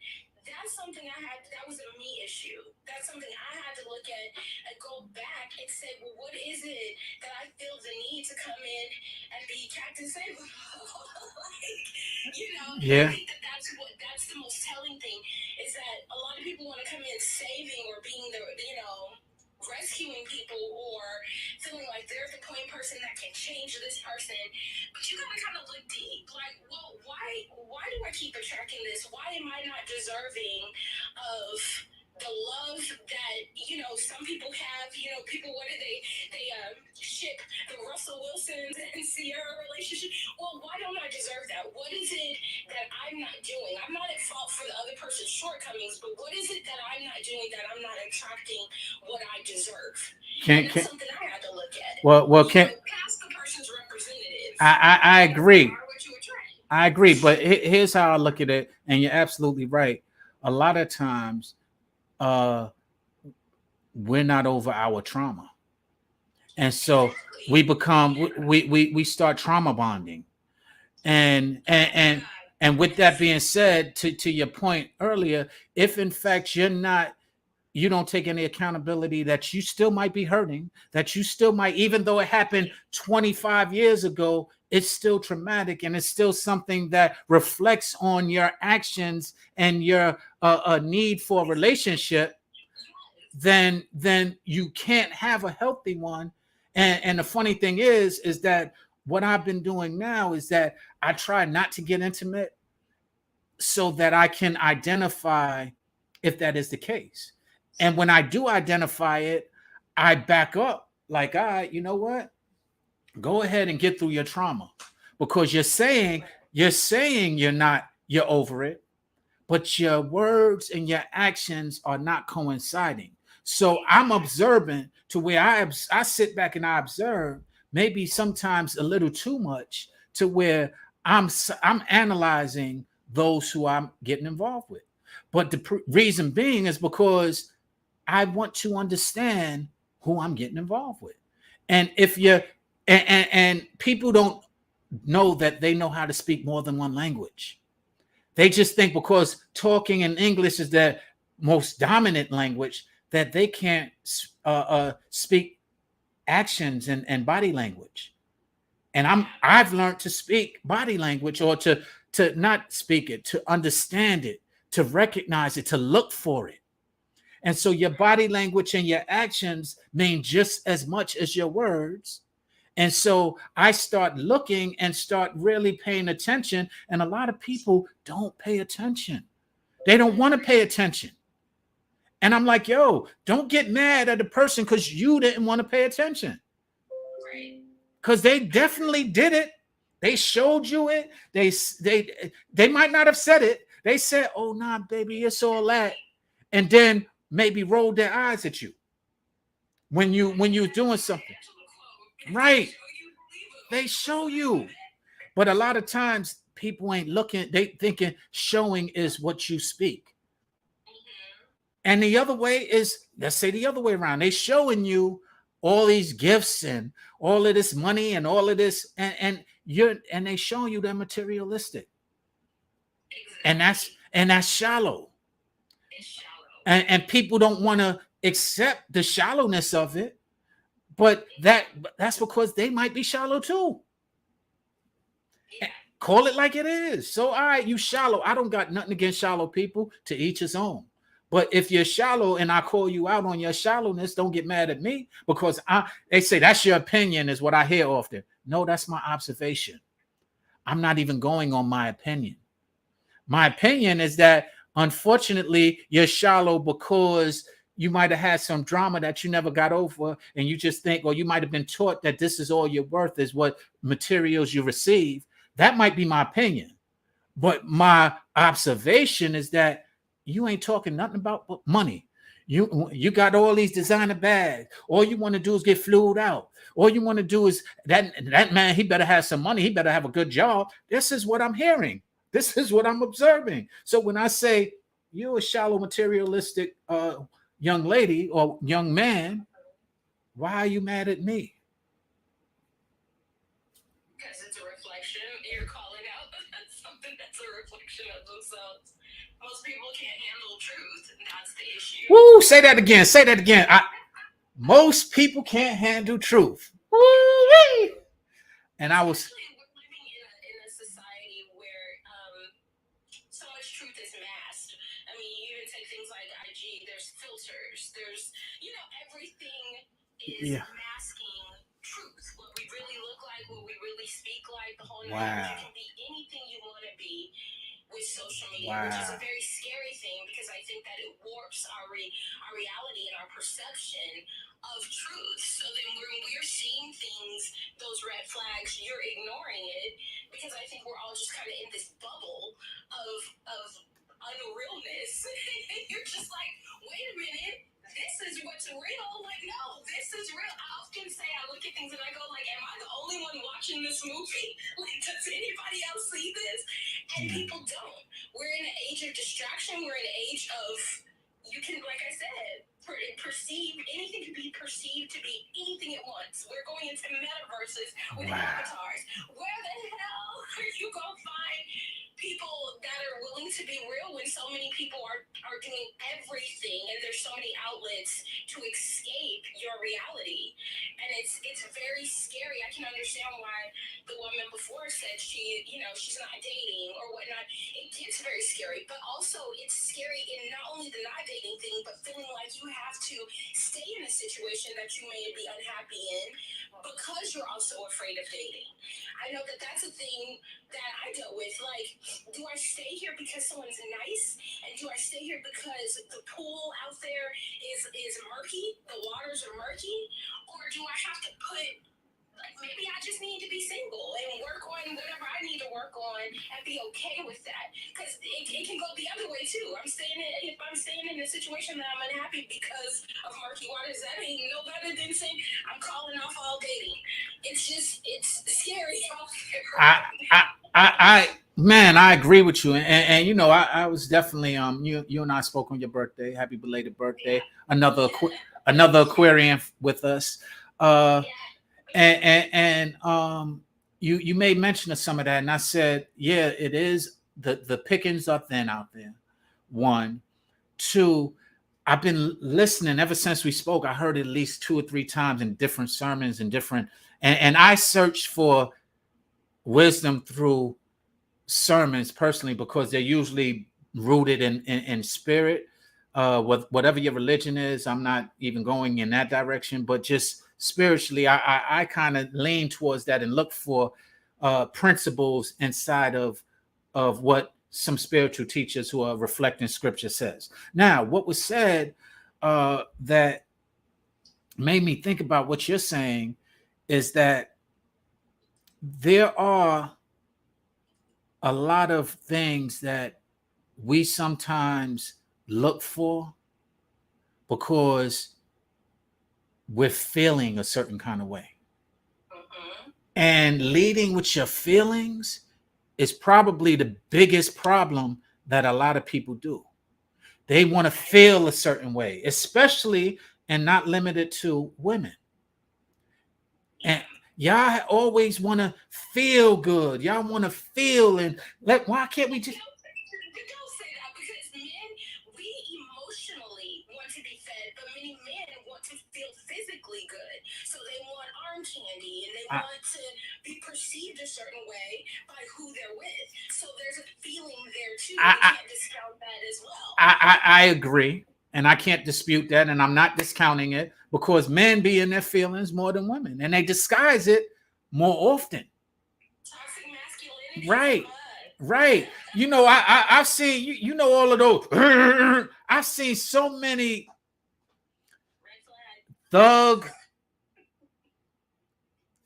That's something that was a me issue. That's something I had to look at and go back and say, well, what is it that I feel the need to come in and be Captain Save? Yeah. I think that's the most telling thing is that a lot of people want to come in saving or being the, rescuing people or feeling like they're the point person that can change this person. But you gotta kind of look deep. Like, well, why do I keep attracting this? Why am I not deserving of the love that, some people have? People, what do they ship the Russell Wilsons and Sierra relationship? Well, why don't I deserve that? What is it that I'm not doing? I'm not at fault for the other person's shortcomings, but what is it that I'm not doing that I'm not attracting what I deserve? And that's something I had to look at. Well, Past the person's representative. I agree. You are what you attract. I agree, but here's how I look at it, and you're absolutely right. A lot of times, we're not over our trauma, and so we become we start trauma bonding, and with that being said, to your point earlier, if in fact you don't take any accountability that you still might be hurting, that you still might, even though it happened 25 years ago, it's still traumatic and it's still something that reflects on your actions and your need for a relationship, then you can't have a healthy one. And the funny thing is that what I've been doing now is that I try not to get intimate so that I can identify if that is the case. And when I do identify it, I back up like, all right, you know what? Go ahead and get through your trauma, because you're saying you're over it, but your words and your actions are not coinciding. So I'm observant to where I sit back and I observe, maybe sometimes a little too much, to where I'm analyzing those who I'm getting involved with. But the reason being is because I want to understand who I'm getting involved with. And if you're and people don't know that they know how to speak more than one language. They just think because talking in English is their most dominant language that they can't speak actions and body language. And I've learned to speak body language, or to not speak it, to understand it, to recognize it, to look for it. And so your body language and your actions mean just as much as your words. And so I start looking and start really paying attention. And a lot of people don't pay attention. They don't want to pay attention. And I'm like, yo, don't get mad at the person because you didn't want to pay attention. Because they definitely did it. They showed you it. They might not have said it. They said, oh, nah, baby, it's all that. And then maybe rolled their eyes at you when you're doing something. Right. They show you. But a lot of times people ain't looking, they thinking showing is what you speak. And the other way is, let's say the other way around. They showing you all these gifts and all of this money and all of this, and they showing you they're materialistic. Exactly. And that's shallow. And people don't want to accept the shallowness of it, but that's because they might be shallow too. Yeah. Call it like it is. So all right, you shallow. I don't got nothing against shallow people, to each his own. But if you're shallow and I call you out on your shallowness, don't get mad at me because they say that's your opinion is what I hear often. No, that's my observation. I'm not even going on my opinion. My opinion is that unfortunately you're shallow because you might have had some drama that you never got over and you just think, or you might have been taught that this is all you're worth is what materials you receive. That might be my opinion. But my observation is that you ain't talking nothing about money. You got all these designer bags. All you want to do is get flued out. All you want to do is that man, he better have some money. He better have a good job. This is what I'm hearing. This is what I'm observing. So when I say you're a shallow materialistic young lady or young man, why are you mad at me? Because it's a reflection. You're calling out something that's a reflection of themselves. Most people can't handle truth, and that's the issue. Woo! Say that again. Say that again. Most people can't handle truth. Woo-wee. And I was. We're living in a society where so much truth is masked. I mean, you even take things like IG. There's filters. There's everything is masking truth. What we really look like, what we really speak like. The whole night. You can be anything you want to be with social media, which is a very scary thing because I think that it warps our reality and our perception of truth. So then when we're seeing things, those red flags, you're ignoring it because I think we're all just kind of in this bubble of unrealness. You're just like, wait a minute, this is what's real. Like, no, this is real. I often say, I look at things and I go, like, am I the only one watching this movie? Like, does anybody else see this? And people don't. We're in an age of distraction. We're in an age of, you can, like I said, perceive, anything can be perceived to be anything at once. We're going into metaverses with avatars. Where the hell are you going to find people that are willing to be real when so many people are doing everything and there's so many outlets to escape your reality? And it's very scary. I can understand why the woman before said she's not dating or whatnot. It gets very scary, but also it's scary in not only the not dating thing, but feeling like you have to stay in a situation that you may be unhappy in because you're also afraid of dating. I know that that's a thing that I dealt with. Like, do I stay here because someone's nice? And do I stay here because the pool out there is murky? The waters are murky? Or do I have to put, like, maybe I just need to be single and work on whatever I need to work on and be okay with that? Because it can go the other way too. If I'm staying in a situation that I'm unhappy because of murky waters, that ain't no better than saying I'm calling off all dating. It's scary out there. Man, I agree with you, and I was definitely you and I spoke on your birthday. Happy belated birthday! Yeah. Another Aquarian with us. And you made mention of some of that, and I said, yeah, it is the pickings are thin out there. One, two, I've been listening ever since we spoke. I heard it at least 2 or 3 times in different sermons and and I searched for wisdom through sermons personally because they're usually rooted in spirit. Whatever your religion is, I'm not even going in that direction, but just spiritually, I kind of lean towards that and look for principles inside of what some spiritual teachers who are reflecting scripture says. Now, what was said that made me think about what you're saying is that there are a lot of things that we sometimes look for because we're feeling a certain kind of way. And leading with your feelings is probably the biggest problem that a lot of people do. They want to feel a certain way, especially and not limited to women. And y'all always want to feel good. Y'all want to feel why can't we just... Don't say that because men, we emotionally want to be fed, but many men want to feel physically aesthetically good. So they want arm candy and they want to be perceived a certain way by who they're with. So there's a feeling there too. You can't discount that as well. I agree. And I can't dispute that. And I'm not discounting it because men be in their feelings more than women. And they disguise it more often. Toxic masculinity. Right. Right. You know, I've seen, you know, all of those. I've seen so many thug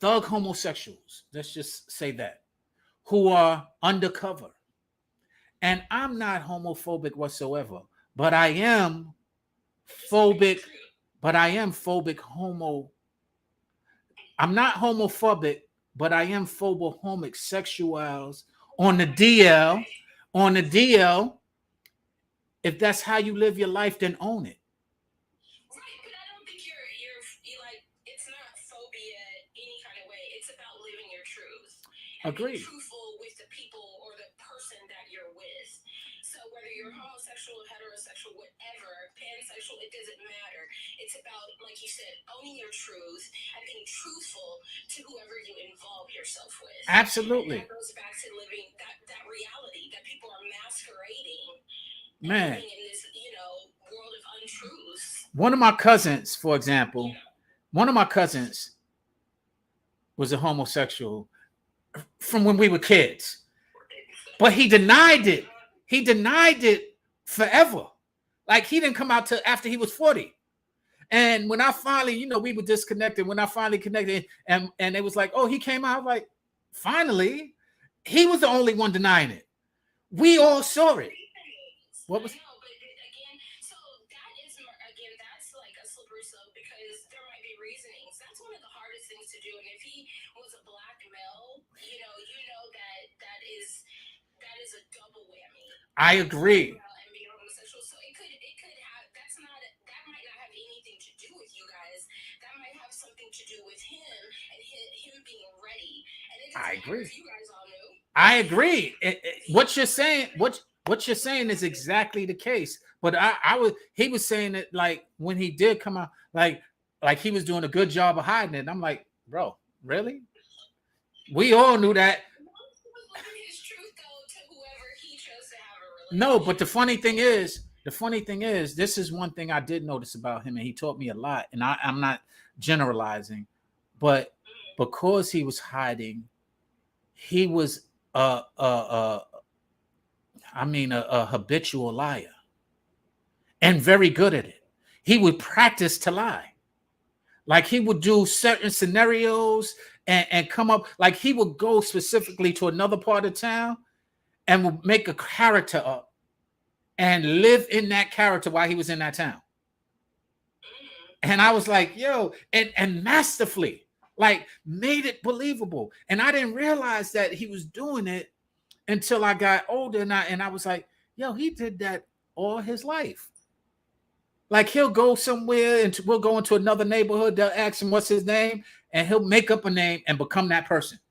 homosexuals, let's just say that, who are undercover. And I'm not homophobic whatsoever, but I am phobic, homo. I'm not homophobic, but I am phobohomic sexuals on the DL. On the DL, if that's how you live your life, then own it. Right, but I don't think you're like, it's not phobia any kind of way. It's about living your truth. And Agreed. being truthful with the people or the person that you're with. So whether you're homosexual, heterosexual, whatever, pansexual, it doesn't matter. It's about, like you said, owning your truth and being truthful to whoever you involve yourself with. Absolutely. And that goes back to living that reality that people are masquerading. Man. Living in this, world of untruths. One of my cousins, for example, was a homosexual from when we were kids. But he denied it. He denied it forever. Like he didn't come out till after he was 40. And when I finally, we were disconnected. When I finally connected and it was like, oh, he came out, like, finally, he was the only one denying it. We all saw it. What was? No, but again, so that is, that's like a slippery slope because there might be reasonings. That's one of the hardest things to do. And if he was a black male, that is a double whammy. I agree. And being homosexual, so it could have. That might not have anything to do with you guys. That might have something to do with him and him being ready. And it I agree. if you guys all knew. I agree. What you're saying, what you're saying is exactly the case. But he was saying it like when he did come out, like he was doing a good job of hiding it. And I'm like, bro, really? We all knew that. His truth, though, to whoever he chose to have a relationship. No, but the funny thing is, this is one thing I did notice about him, and he taught me a lot. And I'm not generalizing, but because he was hiding, he was a habitual liar and very good at it. He would practice to lie. Like he would do certain scenarios and come up, like he would go specifically to another part of town and would make a character up and live in that character while he was in that town. And I was like, yo, and masterfully, like made it believable. And I didn't realize that he was doing it until I got older, and I was like, yo, he did that all his life. Like he'll go somewhere and we'll go into another neighborhood, they'll ask him what's his name, and he'll make up a name and become that person.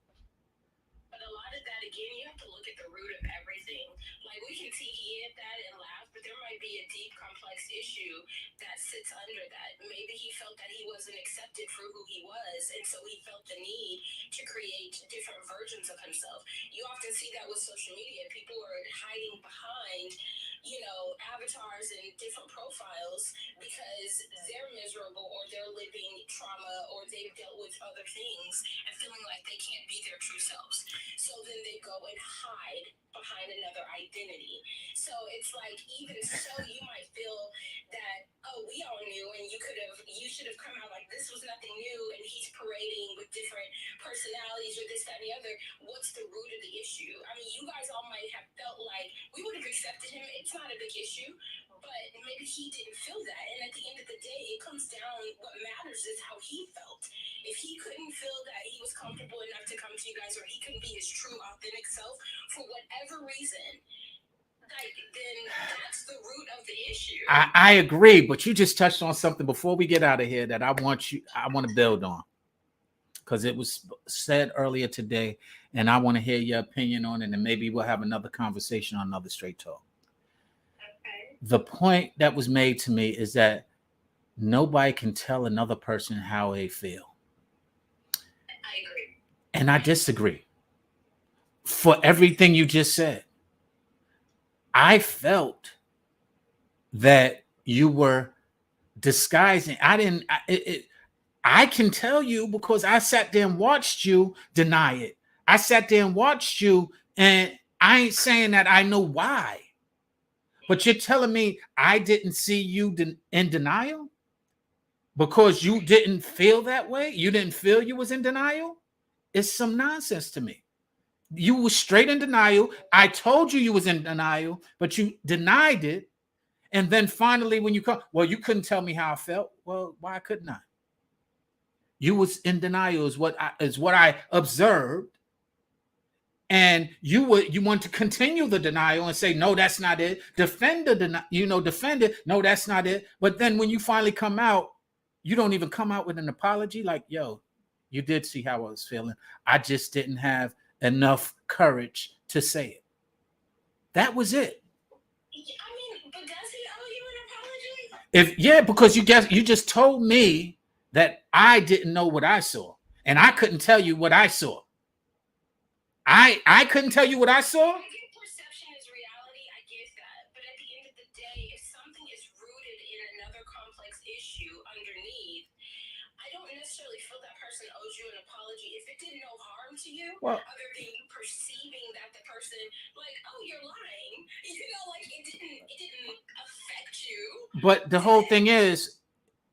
But a lot of that, again, you have to look at the root of everything. Like we can tee at that and laugh, but there might be a deep, complex issue that sits under that. Maybe he felt that he wasn't accepted for who he was, and so he felt the need to create different versions of himself. You often see that with social media. People are hiding behind, avatars and different profiles because they're miserable or they're living trauma or they've dealt with other things and feeling like they can't be their true selves. So then they go and hide behind another identity. So it's like, even so, you might feel that, oh, we all knew and you should have come out like this was nothing new and he's parading with different personalities or this, that, and the other. What's the root of the issue? I mean, you guys all might have felt like we would have accepted him. It's not a big issue, but maybe he didn't feel that. And at the end of the day, it comes down, what matters is how he felt. If he couldn't feel that he was comfortable enough to come to you guys, or he couldn't be his true, authentic self for whatever reason, then that's the root of the issue. I agree, but you just touched on something before we get out of here that I want to build on, because it was said earlier today, and I want to hear your opinion on it, and maybe we'll have another conversation on another Straight Talk. Okay. The point that was made to me is that nobody can tell another person how they feel. I agree. And I disagree. For everything you just said, I felt that you were disguising. I didn't. I can tell you because I sat there and watched you deny it. I sat there and watched you, and I ain't saying that I know why. But you're telling me I didn't see you in denial because you didn't feel that way? You didn't feel you was in denial? It's some nonsense to me. You were straight in denial. I told you was in denial, but you denied it. And then finally, when you come, well, you couldn't tell me how I felt. Well, why couldn't I? You was in denial is what I observed. And you want to continue the denial and say, no, that's not it. Defend it. No, that's not it. But then when you finally come out, you don't even come out with an apology. Like, yo, you did see how I was feeling. I just didn't have enough courage to say it. That was it. I mean, but does he owe you an apology? Because you just told me that I didn't know what I saw, and I couldn't tell you what I saw. I couldn't tell you what I saw. I think perception is reality. I get that. But at the end of the day, if something is rooted in another complex issue underneath, I don't necessarily feel that person owes you an apology if it did no harm to you, other than you perceiving that the person, like, oh, you're lying. Like it didn't affect you. But the whole thing is,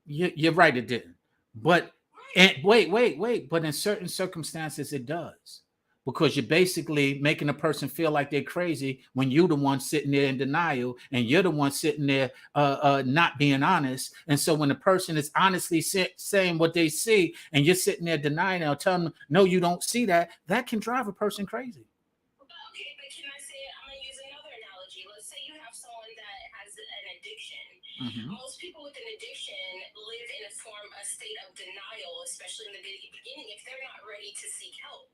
you're right, it didn't. But and wait. But in certain circumstances, it does. Because you're basically making a person feel like they're crazy when you're the one sitting there in denial and you're the one sitting there not being honest. And so when the person is honestly saying what they see and you're sitting there denying it or telling them, no, you don't see that, that can drive a person crazy. Okay, but can I say, I'm going to use another analogy. Let's say you have someone that has an addiction. Mm-hmm. Most people with an addiction live in a state of denial, especially in the beginning, if they're not ready to seek help.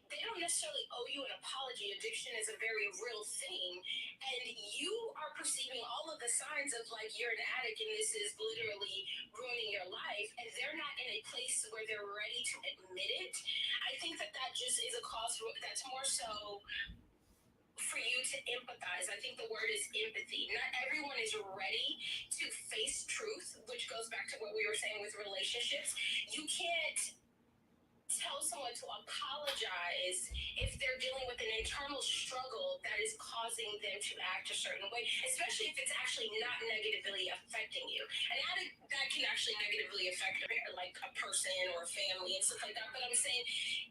They don't necessarily owe you an apology. Addiction is a very real thing. And you are perceiving all of the signs of like you're an addict and this is literally ruining your life. And they're not in a place where they're ready to admit it. I think that just is a cause that's more so for you to empathize. I think the word is empathy. Not everyone is ready to face truth, which goes back to what we were saying with relationships. You can't tell someone to apologize if they're dealing with an internal struggle that is causing them to act a certain way, especially if it's actually not negatively affecting you. And that can actually negatively affect like a person or a family and stuff like that. But I'm saying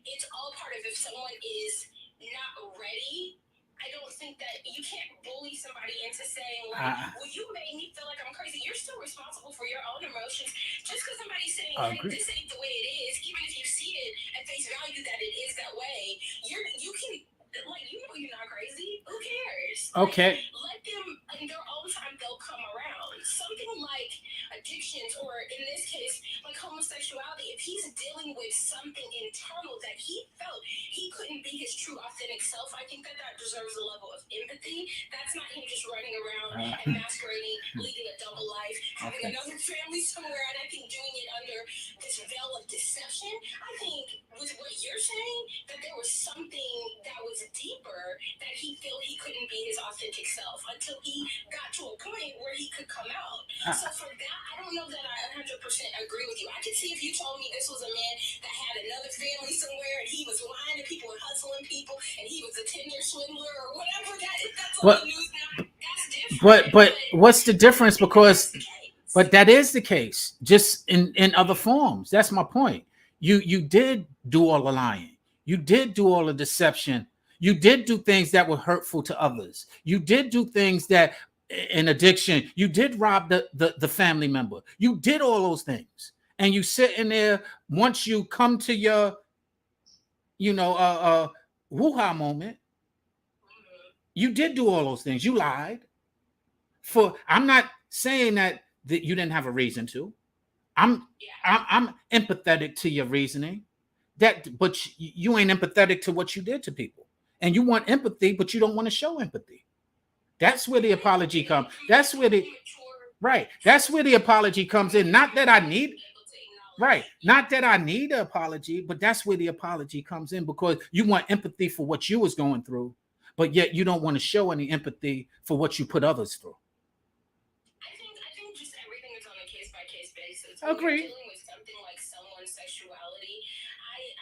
it's all part of if someone is not ready. I don't think that you can't bully somebody into saying, like, well, you made me feel like I'm crazy. You're still responsible for your own emotions. Just because somebody's saying, hey, this ain't the way it is, even if you see it at face value that it is that way, you can, like, you know you're not crazy. Who cares? Okay. Let them, in their own time, they'll come around. Something like addictions, or in this case, like homosexuality, if he's dealing with something internal that he felt he couldn't be his true, authentic self, I think that deserves a level of empathy. That's not him just running around and masquerading, leading a double life, having another family somewhere, and I think doing it under this veil of deception. I think with what you're saying, that there was something that was deeper that he felt he couldn't be his authentic self until he got to a point where he could come out. So for that, I don't know that I 100% agree with you. I could see if you told me this was a man that had another family somewhere and he was lying to people and hustling people and he was a Tinder swindler or whatever that's on the news now. That's different. But what's the difference? Because but that is the case, just in other forms. That's my point. You did do all the lying. You did do all the deception. You did do things that were hurtful to others. You did do things that in addiction. You did rob the family member. You did all those things. And you sit in there once you come to your, woo-ha moment. You did do all those things. You lied. I'm not saying that you didn't have a reason to. I'm empathetic to your reasoning. But you ain't empathetic to what you did to people. And you want empathy, but you don't want to show empathy. That's where the apology comes. That's where the Right. That's where the apology comes in. Not that I need, right. Not that I need an apology, but that's where the apology comes in because you want empathy for what you was going through, but yet you don't want to show any empathy for what you put others through. I think just everything is on a case by case basis. When Agreed. you're dealing with something like someone's sexuality,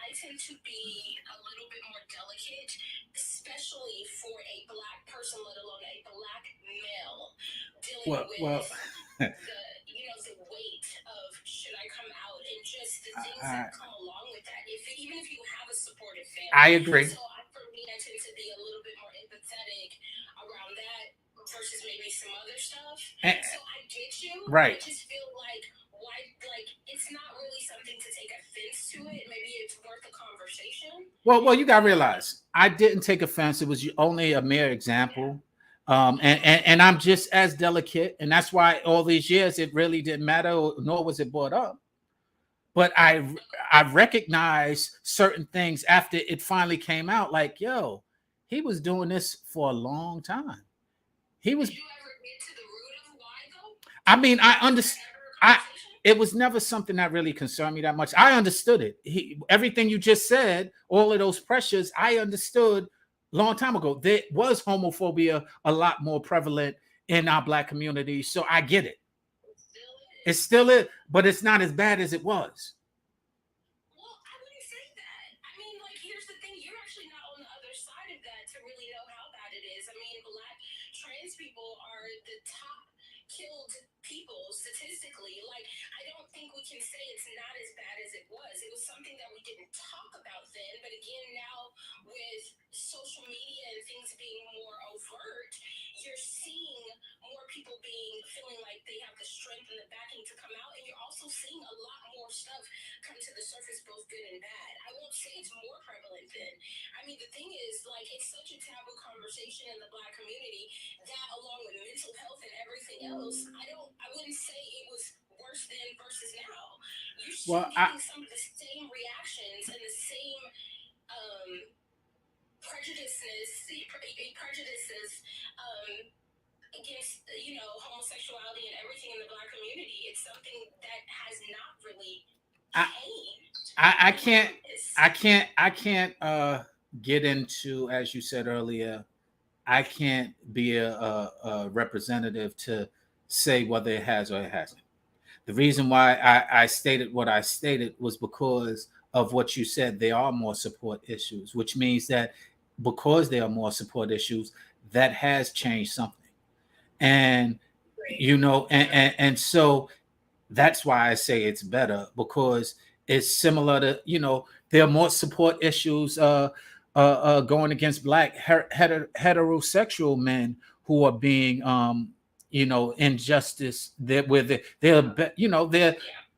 I tend to be a little bit more delicate, especially for a black person, let alone a black male, dealing with the weight of should I come out and just the things that come along with that. Even if you have a supportive family, I agree. So for me, I tend to be a little bit more empathetic around that versus maybe some other stuff. So I get you. Right. I just feel like why, like it's not really something to take offense to it. Maybe it's worth a conversation. Well, you gotta realize I didn't take offense. It was only a mere example. And I'm just as delicate, and that's why all these years it really didn't matter, nor was it brought up. But I recognized certain things after it finally came out. Like, yo, he was doing this for a long time. He was. Did you ever get to the root of why though? I mean, I understand. It was never something that really concerned me that much. I understood it. Everything you just said, all of those pressures, I understood long time ago. There was homophobia a lot more prevalent in our black community, so I get it. It still is, but it's not as bad as it was. Well, I wouldn't say that. I mean, like, here's the thing: you're actually not on the other side of that to really know how bad it is. I mean, black trans people are the top killed people statistically. Like, I don't think we can say it's not as bad as it was. It was something that we didn't talk about then, but again, now with social media and things being more overt, you're seeing more people feeling like they have the strength and the backing to come out, and you're also seeing a lot more stuff come to the surface, both good and bad. I won't say it's more prevalent then. I mean, the thing is, like, it's such a taboo conversation in the black community that, along with mental health and everything else, I wouldn't say it was worse then versus now. You're still getting some of the same reactions and the same prejudices against homosexuality and everything in the black community. It's something that has not really changed. I can't get into, as you said earlier, I can't be a representative to say whether it has or it hasn't. The reason why I stated what I stated was because of what you said. There are more support issues, which means that because there are more support issues, that has changed something. And and so that's why I say it's better, because it's similar to, there are more support issues going against black heterosexual men who are being injustice, that where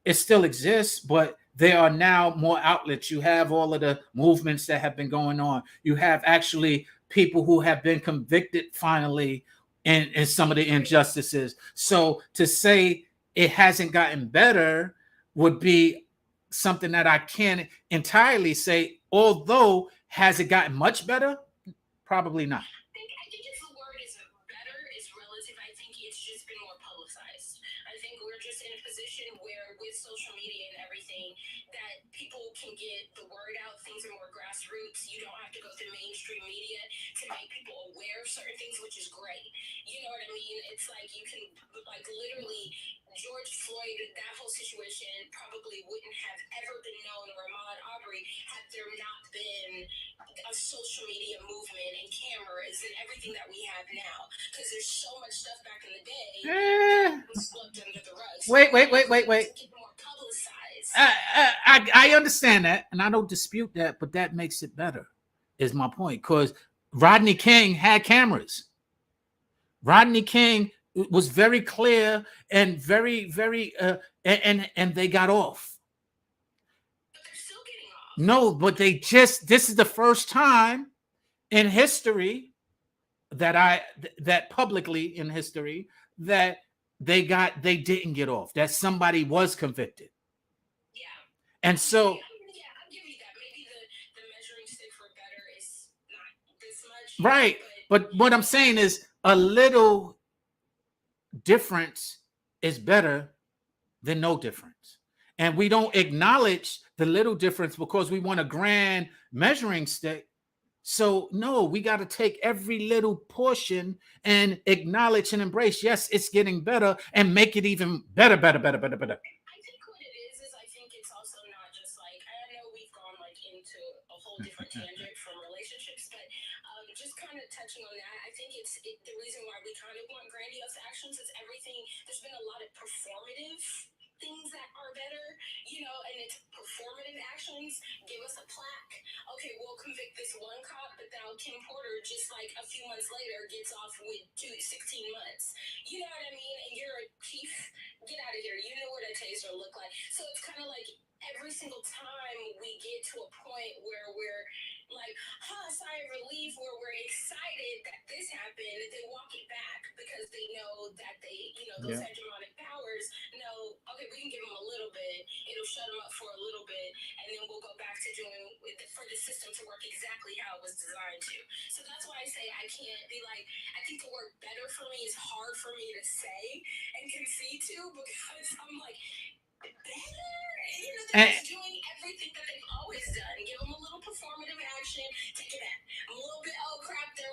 it still exists, but there are now more outlets. You have all of the movements that have been going on. You have actually people who have been convicted finally in some of the injustices. So to say it hasn't gotten better would be something that I can't entirely say. Although, has it gotten much better? Probably not. I think if the word is better is relative, I think it's just been more publicized. I think we're just in a position where, with social media and everything, that people can get the word out. Things are more grassroots. You don't have to go through mainstream media to make people aware of certain things, which is great. You know what I mean? It's like you can, like, literally, George Floyd, that whole situation probably wouldn't have ever been known, or Ahmaud Arbery, had there not been a social media movement and cameras and everything that we have now. Because there's so much stuff back in the day that was swept under the rug. So wait. Get more publicized. I understand that, and I don't dispute that, but that makes it better, is my point. Because Rodney King had cameras. Rodney King was very clear and very, very, and they got off. But they're still getting off. No, but this is the first time in history that publicly in history that they didn't get off, that somebody was convicted. Yeah. And so, I'll give you that. Maybe the measuring stick for better is not this much. Right. But what I'm saying is a little difference is better than no difference. And we don't acknowledge the little difference because we want a grand measuring stick. So, no, we got to take every little portion and acknowledge and embrace. Yes, it's getting better and make it even better, better, better, better, better. I think what it is I think it's also not just like I know we've gone like into a whole different tangent from relationships, but just kind of touching on that, I think the reason why we kind of want grandiose actions is everything. There's been a lot of performative things that are better, and it's performative actions. Give us a plaque. Okay, we'll convict this one cop, but now Kim Porter, just like a few months later, gets off with 16 months. You know what I mean? And you're a chief. Get out of here. You know what a taser look like. So it's kind of like every single time we get to a point where we're like, sigh of relief, where we're excited that this happened, they walk it back because they know that those hegemonic powers know, okay, we can give them a little bit, it'll shut them up for a little bit, and then we'll go back to doing for the system to work exactly how it was designed to. So that's why I say I can't be like, I think the word better for me is hard for me to say and concede to because I'm like, better? They're just doing everything that they've always done. Give them a little performative action, take it back. A little bit, oh crap, they're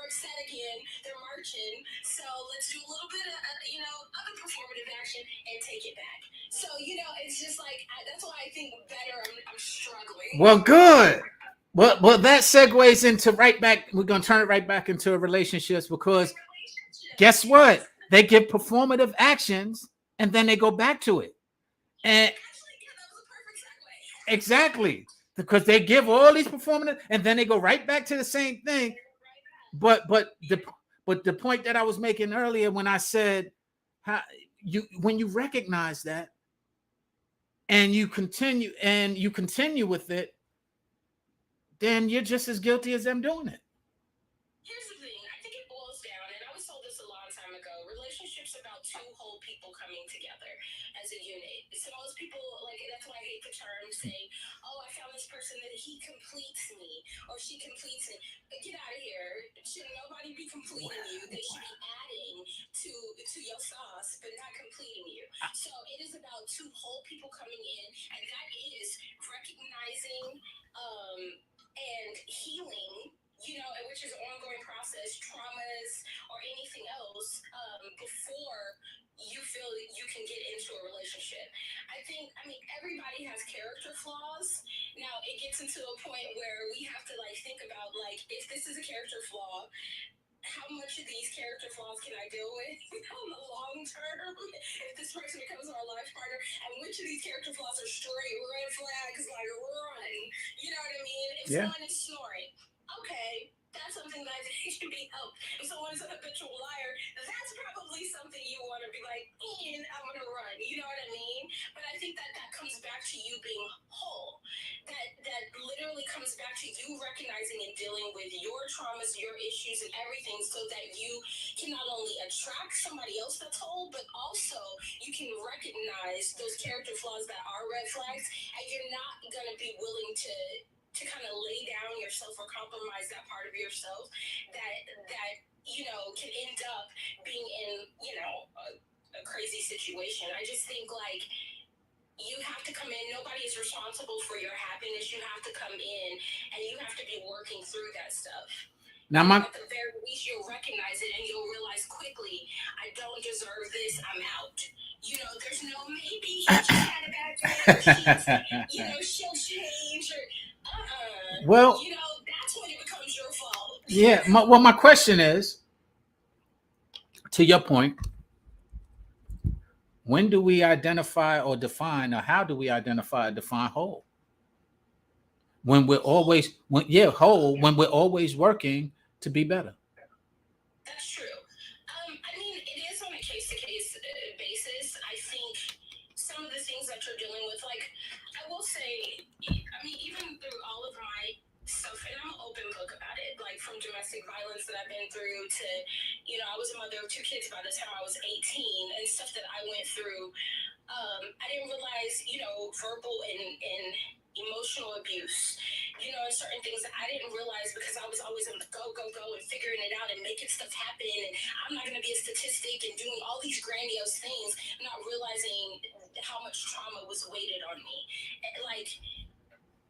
upset again. They're marching. So let's do a little bit of, other performative action and take it back. So, it's just like, that's why I think better, I'm struggling. Well, good. Well, that segues into right back. We're going to turn it right back into relationships because guess what? They give performative actions and then they go back to it. And exactly, because they give all these performative and then they go right back to the same thing. But the point that I was making earlier when I said when you recognize that and you continue with it, then you're just as guilty as them doing it. Here's the thing. I think it boils down, and I was told this a long time ago. Relationships about two whole people coming together as a unit. So most people that's why I hate the term saying, "Oh, I found this person that he completes me or she completes me." But get out of here. Should nobody be completing you? They should be adding to your sauce, but not completing you. So it is about two whole people coming in, and that is recognizing and healing, which is an ongoing process, traumas or anything else, before you feel that you can get into a relationship. Everybody has character flaws. Now it gets into a point where we have to think about if this is a character flaw, how much of these character flaws can I deal with on the long term if this person becomes our life partner, and which of these character flaws are straight red flags, run, you know what I mean? If someone is snoring, okay, that's something that I think can be helped. If someone is a habitual liar, that's probably something you want to be like, I'm going to run, you know what I mean? But I think that comes back to you being whole. That literally comes back to you recognizing and dealing with your traumas, your issues, and everything, so that you can not only attract somebody else that's whole, but also you can recognize those character flaws that are red flags, and you're not going to be willing to kind of lay down yourself or compromise that part of yourself that can end up being in a crazy situation. I just think you have to come in. Nobody is responsible for your happiness. You have to come in and you have to be working through that stuff. Now, at the very least, you'll recognize it and you'll realize quickly, I don't deserve this. I'm out. There's no maybe. He just had a bad day. She'll change or well, that's when it becomes your fault. Yeah. My question is, to your point, when do we identify or define, or how do we identify or define whole? When we're always whole, when we're always working to be better. That's true. It is on a case-to-case basis. I think some of the things that you're dealing with, I will say, even through all of my stuff, and I'm an open book about it, from domestic violence that I've been through to, I was a mother of 2 kids by the time I was 18, and stuff that I went through. I didn't realize, verbal and emotional abuse and certain things that I didn't realize because I was always on the go, go, go and figuring it out and making stuff happen. And I'm not going to be a statistic and doing all these grandiose things, not realizing how much trauma was weighted on me. Like,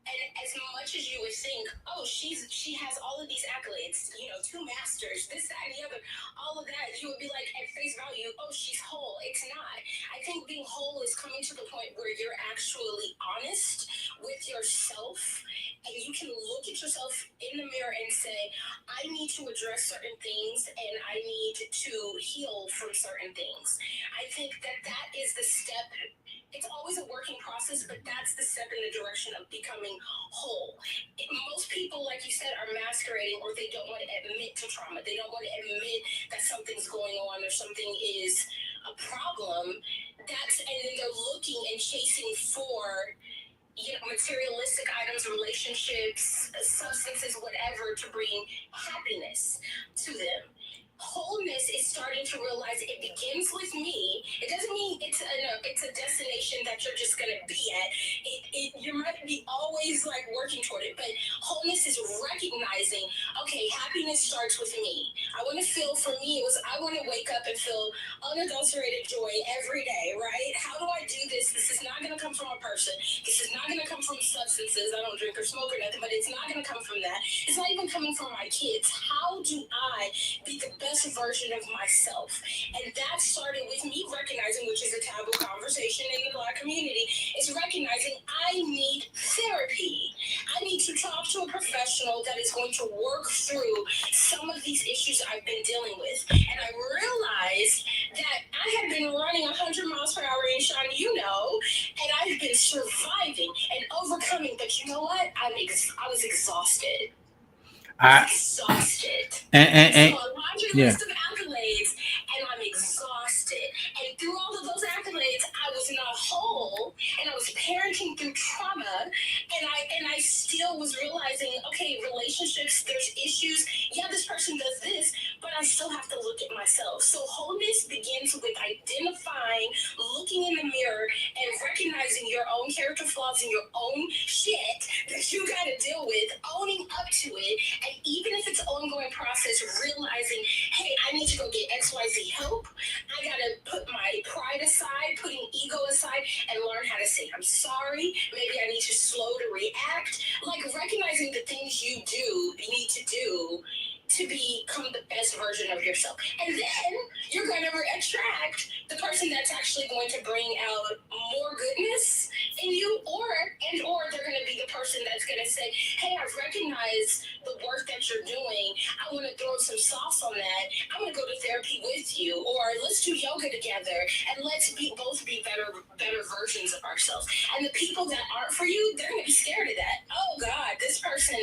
and as much as you would think, oh, she has all of these accolades, 2 masters, this, that, and the other, all of that, you would be like, at face value, oh, she's whole. It's not. I think being whole is coming to the point where you're actually honest with yourself, and you can look at yourself in the mirror and say, I need to address certain things, and I need to heal from certain things. I think that is the step. It's always a working process, but that's the step in the direction of becoming whole. Most people, like you said, are masquerading, or they don't want to admit to trauma. They don't want to admit that something's going on or something is a problem. And then they're looking and chasing for materialistic items, relationships, substances, whatever, to bring happiness to them. Wholeness is starting to realize it begins with me. It doesn't mean it's a destination that you're just gonna be at. You might be always like working toward it, but wholeness is recognizing, okay, happiness starts with me. I want to feel, for me, I want to wake up and feel unadulterated joy every day, right? How do I do this? This is not gonna come from a person. This is not gonna come from substances. I don't drink or smoke or nothing, but it's not gonna come from that. It's not even coming from my kids. How do I be the best version of myself? And that started with me recognizing, which is a taboo conversation in the Black community, is recognizing I need therapy. I need to talk to a professional that is going to work through some of these issues I've been dealing with. And I realized that I had been running 100 miles per hour, and Sean, and I've been surviving and overcoming. But you know what? I was exhausted. Exhausted. And so a laundry list of accolades, and I'm exhausted. And through all of those accolades, I was not whole, and I was parenting through trauma, and I still was realizing, okay, relationships, there's issues. Yeah, this person does this, but I still have to look at myself. So wholeness begins with identifying, looking in the mirror, and recognizing your own character flaws and your own shit that you got to deal with, owning up to it. And even if it's an ongoing process, realizing, hey, I need to go get XYZ help. I got to put my pride aside, putting ego aside, and learn how to say, I'm sorry. Maybe I need to slow to react. Like recognizing the things you need to do to become the best version of yourself. And then you're going to attract the person that's actually going to bring out more goodness in you, or they're going to be the person that's going to say, hey, I've recognized the work that you're doing. I want to throw some sauce on that. I want to go to therapy with you, or let's do yoga together, and let's both be better versions of ourselves. And the people that aren't for you, they're going to be scared of that. Oh God, this person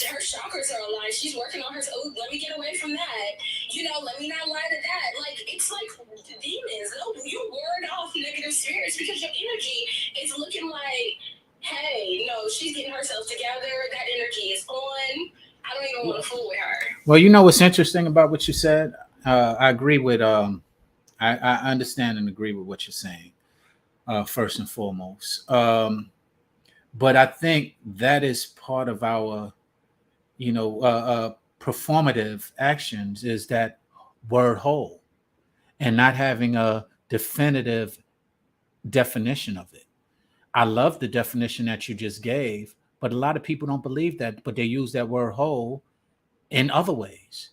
her chakras are aligned. She's working on her. Oh, let me get away from that. Let me not lie to that. Like, it's like demons. Oh, you ward off negative spirits because your energy is looking like, hey, no, she's getting herself together. That energy is on. I don't even want to fool with her. Well, what's interesting about what you said? I agree with. I understand and agree with what you're saying. First and foremost, but I think that is part of our, performative actions, is that word whole, and not having a definitive definition of it. I love the definition that you just gave, but a lot of people don't believe that, but they use that word whole in other ways.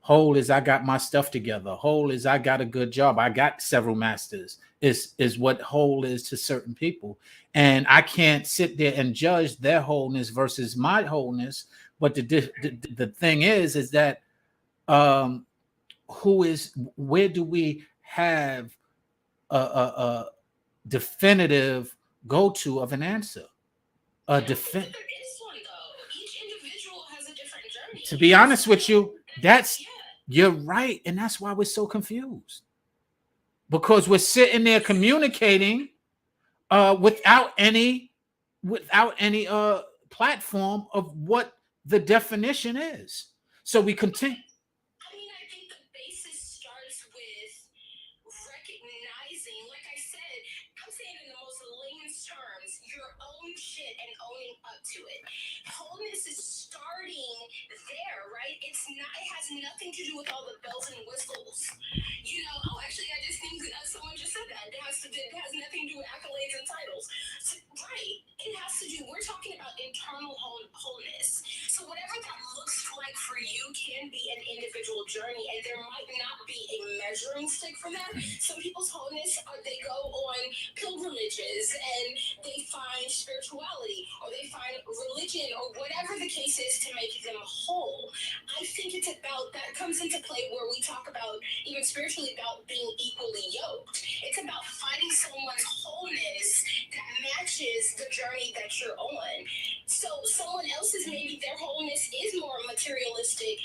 Whole is I got my stuff together. Whole is I got a good job. I got several masters. Is what whole is to certain people. And I can't sit there and judge their wholeness versus my wholeness. But the thing is that where do we have a definitive go-to of an answer? There is one, though. Each individual has a different journey. To be honest with you, you're right, and that's why we're so confused, because we're sitting there communicating without any platform of what the definition is. So we continue. I think the basis starts with recognizing, like I said, I'm saying in the most layman's terms, your own shit and owning up to it. Wholeness is starting there, right? It's not. It has nothing to do with all the bells and whistles. You know. Oh, actually, I just think someone just said that. It has nothing to do with accolades and titles. So, right. It has to do. We're talking about internal wholeness. So whatever that looks like for you can be an individual journey, and there might not be a measuring stick for that. Some people's wholeness, they go on pilgrimages and they find spirituality, or they find religion, or whatever the case is to make them whole. I think it's about that comes into play where we talk about even spiritually about being equally yoked. It's about finding someone's wholeness that matches the journey that you're on. So someone else's, maybe their wholeness is more materialistic,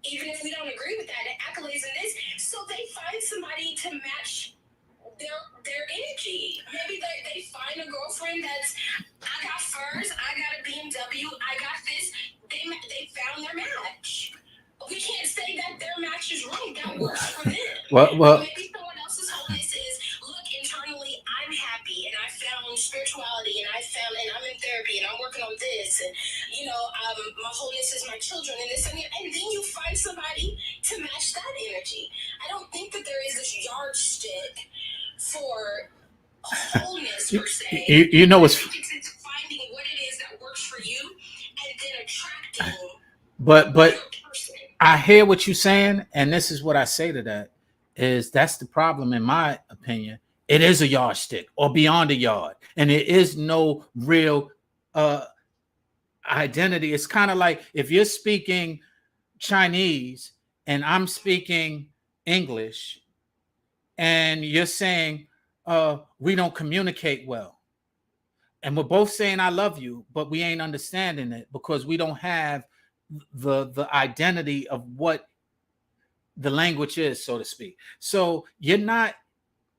even if we don't agree with that, and accolades and this. So they find somebody to match their energy. Maybe they find a girlfriend that's, I got furs, I got a BMW, I got this. They found their match. We can't say that their match is wrong. That works for them. Well, maybe someone else's wholeness is, look, internally I'm happy and I found spirituality and I'm in therapy and I'm working on this, and my wholeness is my children and this and that. And then you find somebody to match that energy. I don't think that there is this yardstick for wholeness per se. You know what's it's finding what it is that works for you and then attracting but your person. I hear what you're saying, and this is what I say to that is that's the problem in my opinion. It is a yardstick or beyond a yard, and there is no real identity. It's kind of like if you're speaking Chinese and I'm speaking English, and you're saying we don't communicate well, and we're both saying I love you, but we ain't understanding it because we don't have the identity of what the language is, so to speak. So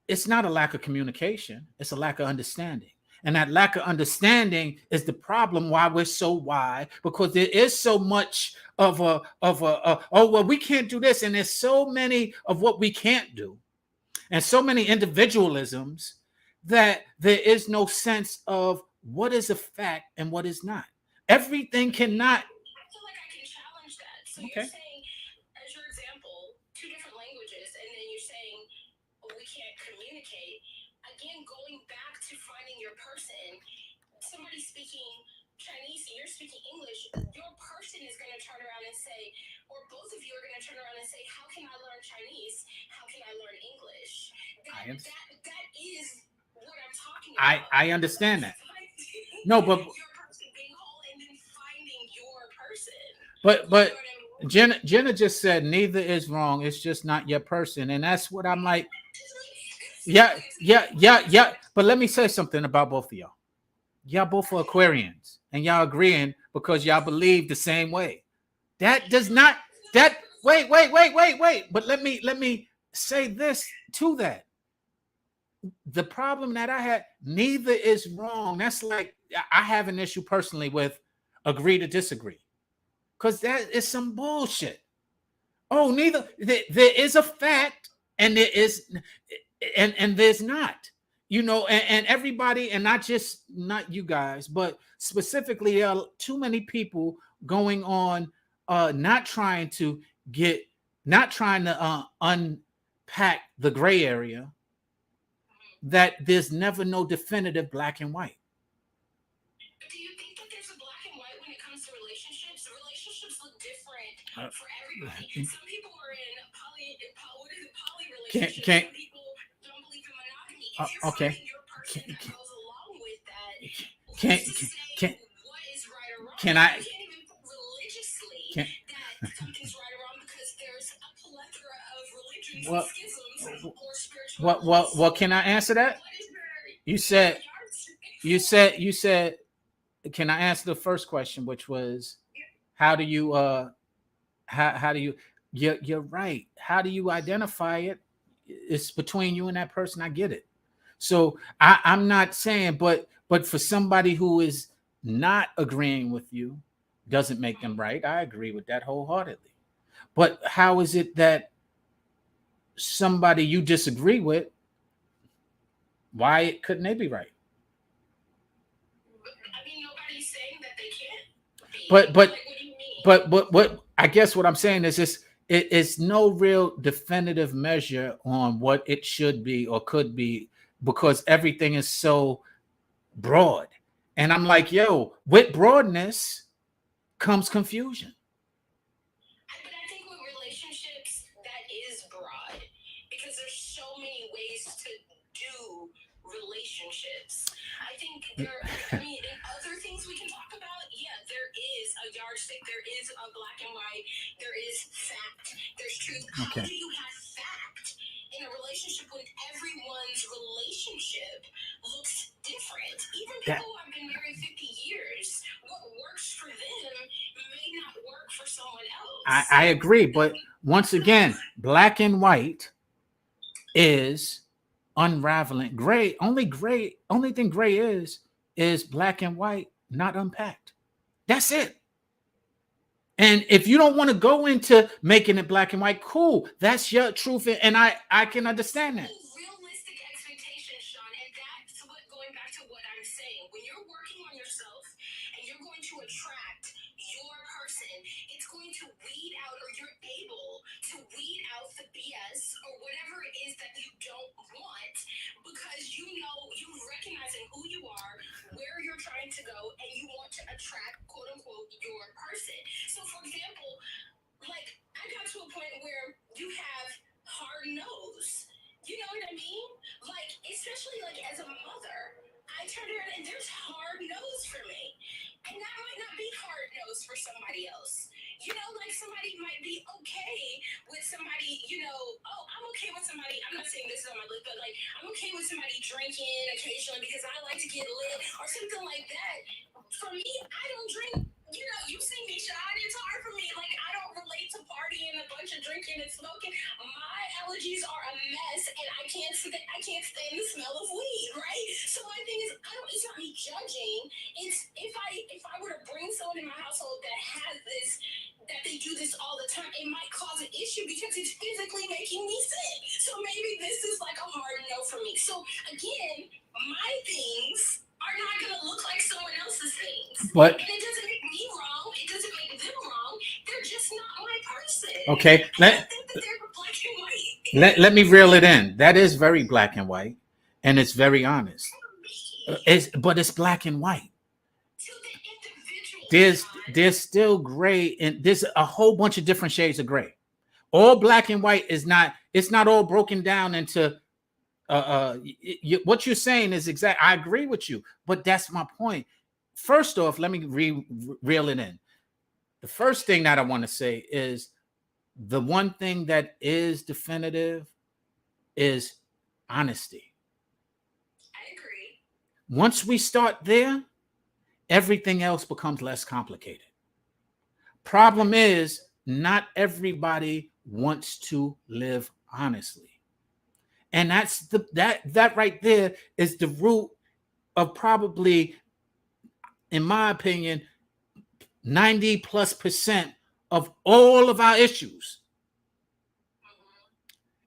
it's not a lack of communication, it's a lack of understanding. And that lack of understanding is the problem why we're so wide, because there is so much of a oh well, we can't do this, and there's so many of what we can't do, and so many individualisms that there is no sense of what is a fact and what is not. Everything cannot. I feel like I can challenge that. So Okay. you're saying, as your example, two different languages, and then you're saying, well, we can't communicate. Again, going back to finding your person, somebody speaking Chinese and you're speaking English, your person is going to turn around and say, or both of you are going to turn around and say, how can I learn Chinese? How can I learn English? That is what I'm talking about. I understand that. No, but your person being whole and then finding your person. But Jenna just said neither is wrong. It's just not your person, and that's what I'm like. Yeah. But let me say something about both of y'all. Y'all both are Aquarians, and y'all agreeing because y'all believe the same way. That does not that wait. But let me say this to that. The problem that I had, neither is wrong. That's like I have an issue personally with agree to disagree, because that is some bullshit. Oh, neither there is a fact and there is and there's not. And everybody, and not you guys, but specifically there are too many people going on not trying to unpack the gray area, that there's never no definitive black and white. Do you think that there's a black and white when it comes to relationships? Relationships look different for everybody. Some people are in poly relationships. Some people don't believe in monogamy. If you're finding your person that goes along with that, what is right or wrong? Can I I? can't even put religiously that something's right or wrong, because there's a plethora of religions and schisms or spiritualities. Well, can I answer that? You said, can I answer the first question, which was, how do you, you're right. How do you identify it? It's between you and that person. I get it. So I'm not saying, but for somebody who is not agreeing with you, doesn't make them right. I agree with that wholeheartedly. But how is it that somebody you disagree with Why couldn't they be right? I mean, nobody's saying that they can't be. But Like, what do you mean? but what I guess what I'm saying is this: it's no real definitive measure on what it should be or could be because everything is so broad. And I'm like, yo, with broadness comes confusion. But I think with relationships, that is broad because there's so many ways to do relationships. I think I mean, in other things we can talk about, yeah, there is a yardstick, there is a black and white, there is fact, there's truth. Okay. How do you have fact in a relationship when everyone's relationship looks different? Even people who have been married 50 years, what works for them may not work for someone else. I agree, but once again, black and white is unraveling. Gray, only thing gray is black and white, not unpacked. That's it. And if you don't want to go into making it black and white, cool. That's your truth, and I can understand that. Realistic expectations, Sean, and that's what going back to what I'm saying. When you're working on yourself and you're going to attract your person, it's going to weed out, or you're able to weed out the BS or whatever it is that you don't want because you know you recognizing who you are, where you're trying to go, and you want to attract quote unquote your person. So for example, like I got to a point where you have hard nose. You know what I mean? Like, especially like as a mother, I turn around and there's hard nose for me. And that might not be hard nose for somebody else. You know, like somebody might be okay with somebody, you know, oh, I'm okay with somebody, I'm not saying this is on my list, but like, I'm okay with somebody drinking occasionally because I like to get lit or something like that. For me, I don't drink. You know, you see me, Sean, it's hard for me. Like, I don't relate to partying, a bunch of drinking and smoking. My allergies are a mess, and I can't stand the smell of weed, right? So my thing is, it's not me judging. It's if I were to bring someone in my household that has this, that they do this all the time, it might cause an issue because it's physically making me sick. So maybe this is like a hard no for me. So again, my things are not going to look like someone else's things. But and it doesn't make me wrong. It doesn't make them wrong. They're just not my person. okay, I think that they're black and white. let me reel it in. That is very black and white, and it's very honest. But it's black and white. To the individual, There's still gray, and there's a whole bunch of different shades of gray. All black and white is not. It's not all broken down into. What you're saying is exact. I agree with you, but that's my point. First off, let me reel it in. The first thing that I want to say is the one thing that is definitive is honesty. I agree. Once we start there, everything else becomes less complicated. Problem is, not everybody wants to live honestly. And that's that right there is the root of probably, in my opinion, 90+% of all of our issues.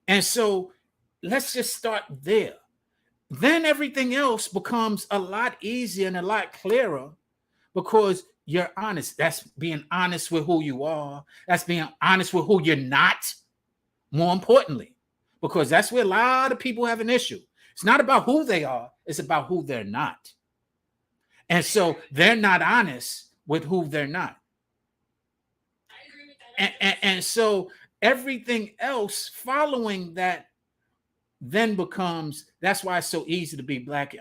And so let's just start there. Then everything else becomes a lot easier and a lot clearer because you're honest. That's being honest with who you are. That's being honest with who you're not, more importantly, because that's where a lot of people have an issue. It's not about who they are. It's about who they're not. And so they're not honest with who they're not. I agree with that. And so everything else following that then becomes, that's why it's so easy to be black,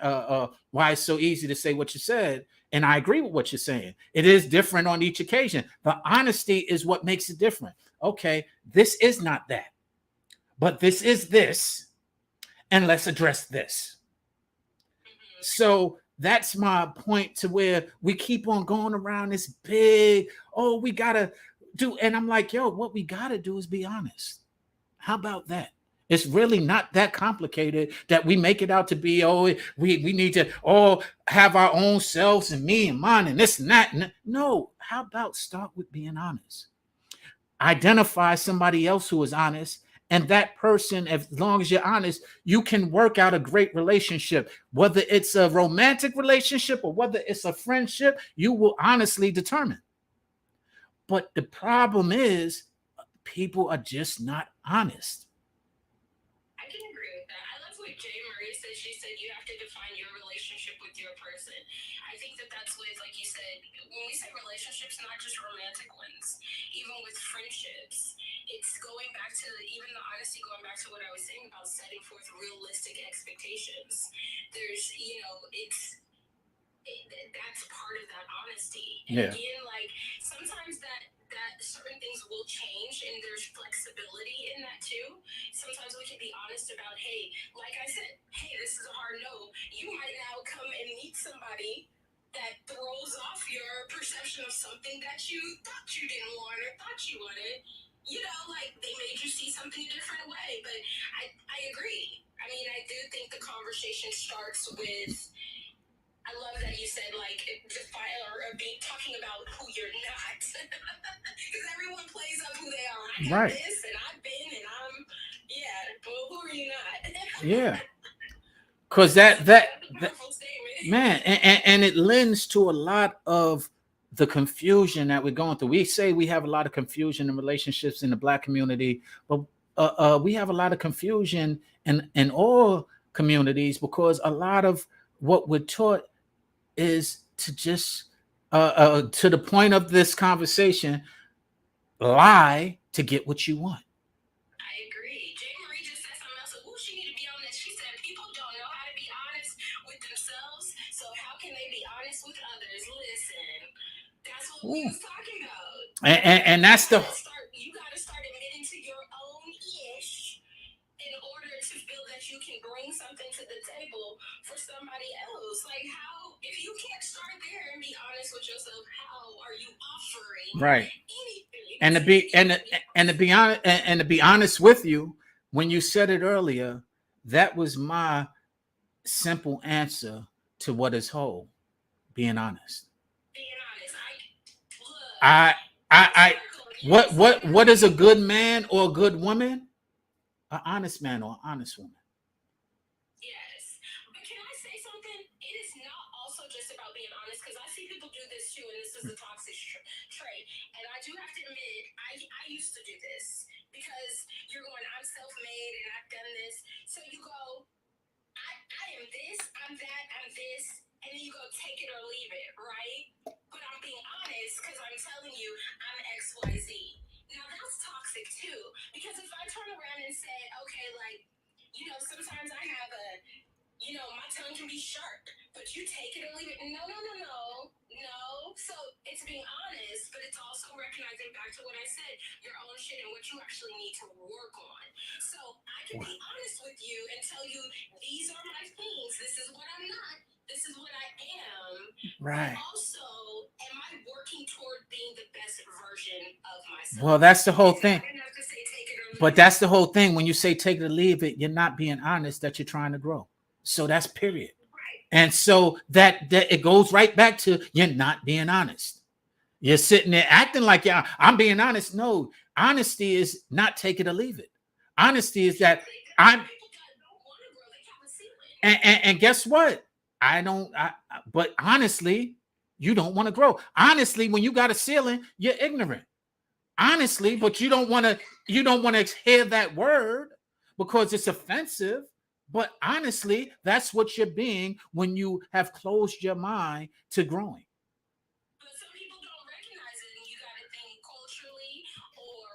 why it's so easy to say what you said. And I agree with what you're saying. It is different on each occasion. The honesty is what makes it different. Okay, this is not that, but this is this, and let's address this. So that's my point, to where we keep on going around this big, oh, we gotta do, and I'm like, yo, what we gotta do is be honest. How about that? It's really not that complicated that we make it out to be. Oh, we need to all have our own selves and me and mine and this and that. No, how about start with being honest? Identify somebody else who is honest And that person, as long as you're honest, you can work out a great relationship. Whether it's a romantic relationship or whether it's a friendship, you will honestly determine. But the problem is, people are just not honest. I can agree with that. I love what Jay Marie said. She said you have to define your relationship with your person. I think that that's with, like you said, when we say relationships, not just romantic ones, even with friendships, it's going back to even the honesty, going back to what I was saying about setting forth realistic expectations. There's, that's part of that honesty. And Yeah. again, like sometimes that certain things will change and there's flexibility in that too. Sometimes we can be honest about, hey, like I said, hey, this is a hard no. You might now come and meet somebody that throws off your perception of something that you thought you didn't want or thought you wanted. You know, like they made you see something a different way. But I agree. I mean, I do think the conversation starts with, I love that you said, like, define or be talking about who you're not. Because everyone plays up who they are. I got Right. this, and I've been, and I'm, well, who are you not? Yeah. Because That's a powerful statement. man, and it lends to a lot of the confusion that we're going through. We say we have a lot of confusion in relationships in the Black community, but we have a lot of confusion in all communities because a lot of what we're taught is to just to the point of this conversation, lie to get what you want. I agree. Jay Marie just said something else. Oh, she need to be on this. She said people don't know how to be honest with themselves, so how can they be honest with others? Listen, that's what we was talking about. And that's the You got to start admitting to your own ish in order to feel that you can bring something to the table for somebody else. Like how, if you can't start there and be honest with yourself, how are you offering right. anything? And to be honest with you, when you said it earlier, that was my simple answer to what is whole. Being honest. Being honest, What is a good man or a good woman? An honest man or an honest woman. Yes. But can I say something? It is not also just about being honest, because I see people do this too, and this is a toxic trait. And I do have to admit, I used to do this because you're going, I'm self-made and I've done this. So you go, I am this, I'm that, I'm this, and then you go take it or leave it, right? But I'm being honest because I'm telling you I'm XYZ. Now that's toxic too, because if I turn around and say, okay, like, sometimes I have my tongue can be sharp, but you take it or leave it. No. So it's being honest, but it's also recognizing, back to what I said, your own shit and what you actually need to work on. So I can be honest with you and tell you, these are my things. This is what I'm not. This is what I am. Right. But also, am I working toward being the best version of myself? Well, that's the whole thing. I didn't have to say take it or leave But that's the whole thing. When you say take it or leave it, you're not being honest that you're trying to grow. So that's period. And so that it goes right back to you're not being honest. You're sitting there acting like, yeah, I'm being honest. No, honesty is not take it or leave it. Honesty is that and guess what? But honestly, you don't want to grow. Honestly, when you got a ceiling, you're ignorant. Honestly, but you don't want to hear that word because it's offensive. But honestly, that's what you're being when you have closed your mind to growing. But some people don't recognize it, and you got to think culturally or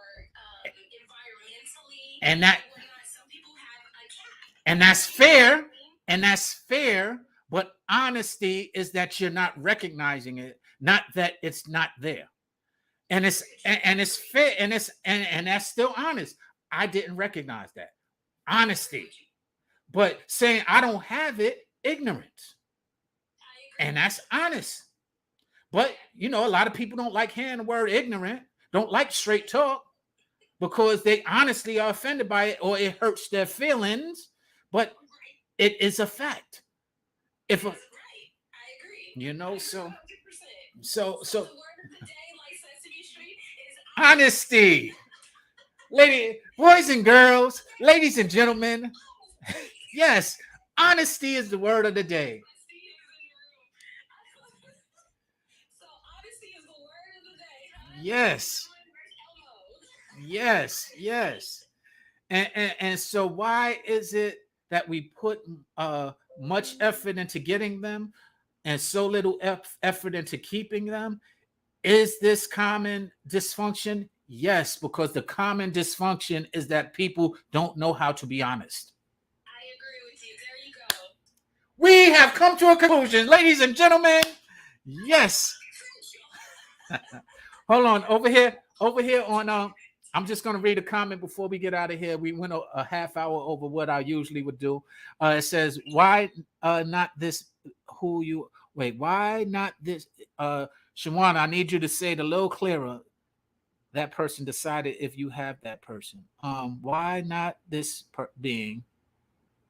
environmentally. And that some people have a cap. And that's fair. And that's fair. But honesty is that you're not recognizing it, not that it's not there. And it's fair, and that's still honest. I didn't recognize that. Honesty. But saying I don't have it, ignorance. And that's honest. But a lot of people don't like hearing the word ignorant, don't like straight talk, because they honestly are offended by it or it hurts their feelings. But it is a fact. If I agree. So the word of the day, like Sesame Street, is honesty. Lady, boys and girls, ladies and gentlemen, yes, honesty is the word of the day. Honesty is in the room. So honesty is the word of the day, huh? Yes, John versus Elmo. yes, yes. And so why is it that we put much effort into getting them and so little effort into keeping them? Is this common dysfunction? Yes, because the common dysfunction is that people don't know how to be honest. I agree with you. There you go. We have come to a conclusion, ladies and gentlemen. Yes. Hold on, over here on I'm just gonna read a comment before we get out of here. We went a half hour over what I usually would do. It says, "Why not this? Who you wait? Why not this?" Shawana, I need you to say it a little clearer. That person decided if you have that person. Why not this being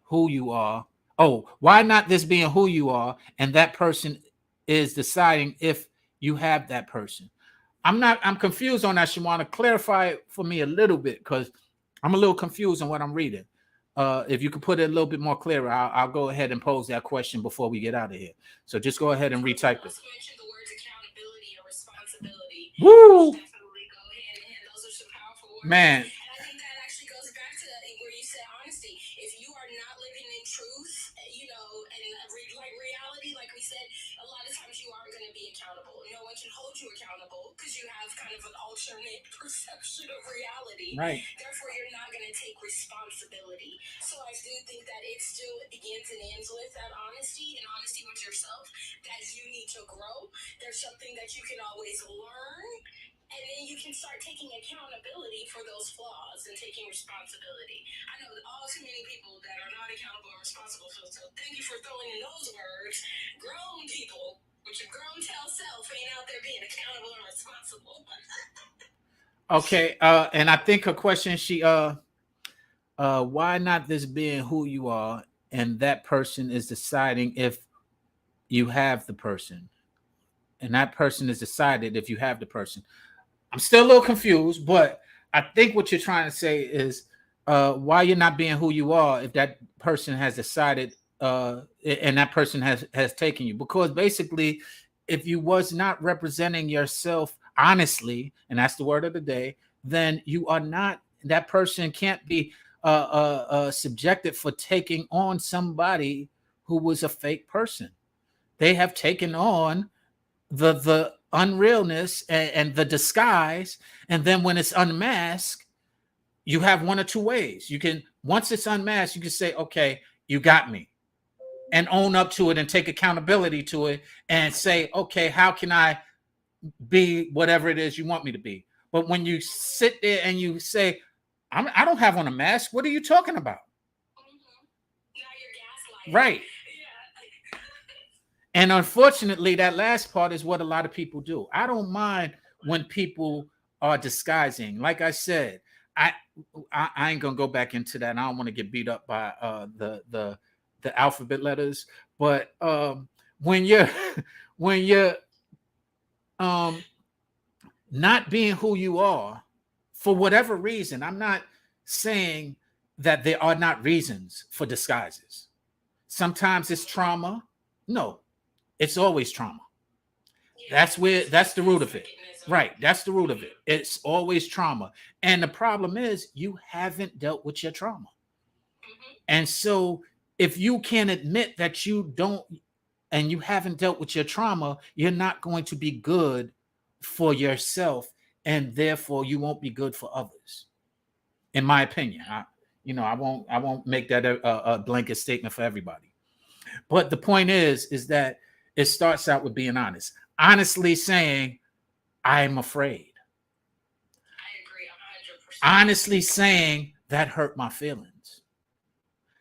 who you are? Oh, why not this being who you are, and that person is deciding if you have that person. I'm confused on that. She want to clarify it for me a little bit because I'm a little confused on what I'm reading. If you could put it a little bit more clearer, I'll go ahead and pose that question before we get out of here. So just go ahead and retype it. Also mentioned the words accountability and responsibility. Woo! Which definitely go hand in hand. Those are some powerful words. Man. And I think that actually goes back to where you said honesty. If you are not living in truth, and like reality, like we said, a lot of times you aren't going to be accountable. No one can hold you accountable because you have kind of an alternate perception of reality. Right. Therefore, you're not going to take responsibility. So I do think that it begins and ends with that honesty and honesty with yourself, that you need to grow. There's something that you can always learn, and then you can start taking accountability for those flaws and taking responsibility. I know all too many people that are not accountable and responsible, so thank you for throwing in those words. Grown people with your grown tell self ain't out there being accountable and responsible. Okay, and I think her question, why not this being who you are, and that person is deciding if you have the person, and that person is decided if you have the person. I'm still a little confused, but I think what you're trying to say is why you're not being who you are if that person has decided and that person has taken you. Because basically, if you was not representing yourself honestly, and that's the word of the day, then you are not. That person can't be subjected for taking on somebody who was a fake person. They have taken on the unrealness and the disguise, and then when it's unmasked, you have one or two ways. You can, once it's unmasked, you can say, okay, you got me, and own up to it and take accountability to it and say, okay, how can I be whatever it is you want me to be? But when you sit there and you say, I don't have on a mask, what are you talking about? Now you're gaslighting. Right. Yeah. And unfortunately, that last part is what a lot of people do. I don't mind when people are disguising. Like I said, I I ain't gonna go back into that. I don't want to get beat up by the alphabet letters. But when you're when you're um, not being who you are for whatever reason, I'm not saying that there are not reasons for disguises. Sometimes it's trauma. No, it's always trauma. That's the root of it. Right. That's the root of it. It's always trauma. And the problem is you haven't dealt with your trauma. And so if you can't admit that you don't and you haven't dealt with your trauma, you're not going to be good for yourself, and therefore you won't be good for others. In my opinion, I won't make that a blanket statement for everybody. But the point is that it starts out with being honest. Honestly saying, I'm afraid. I agree 100%. Honestly saying that hurt my feelings.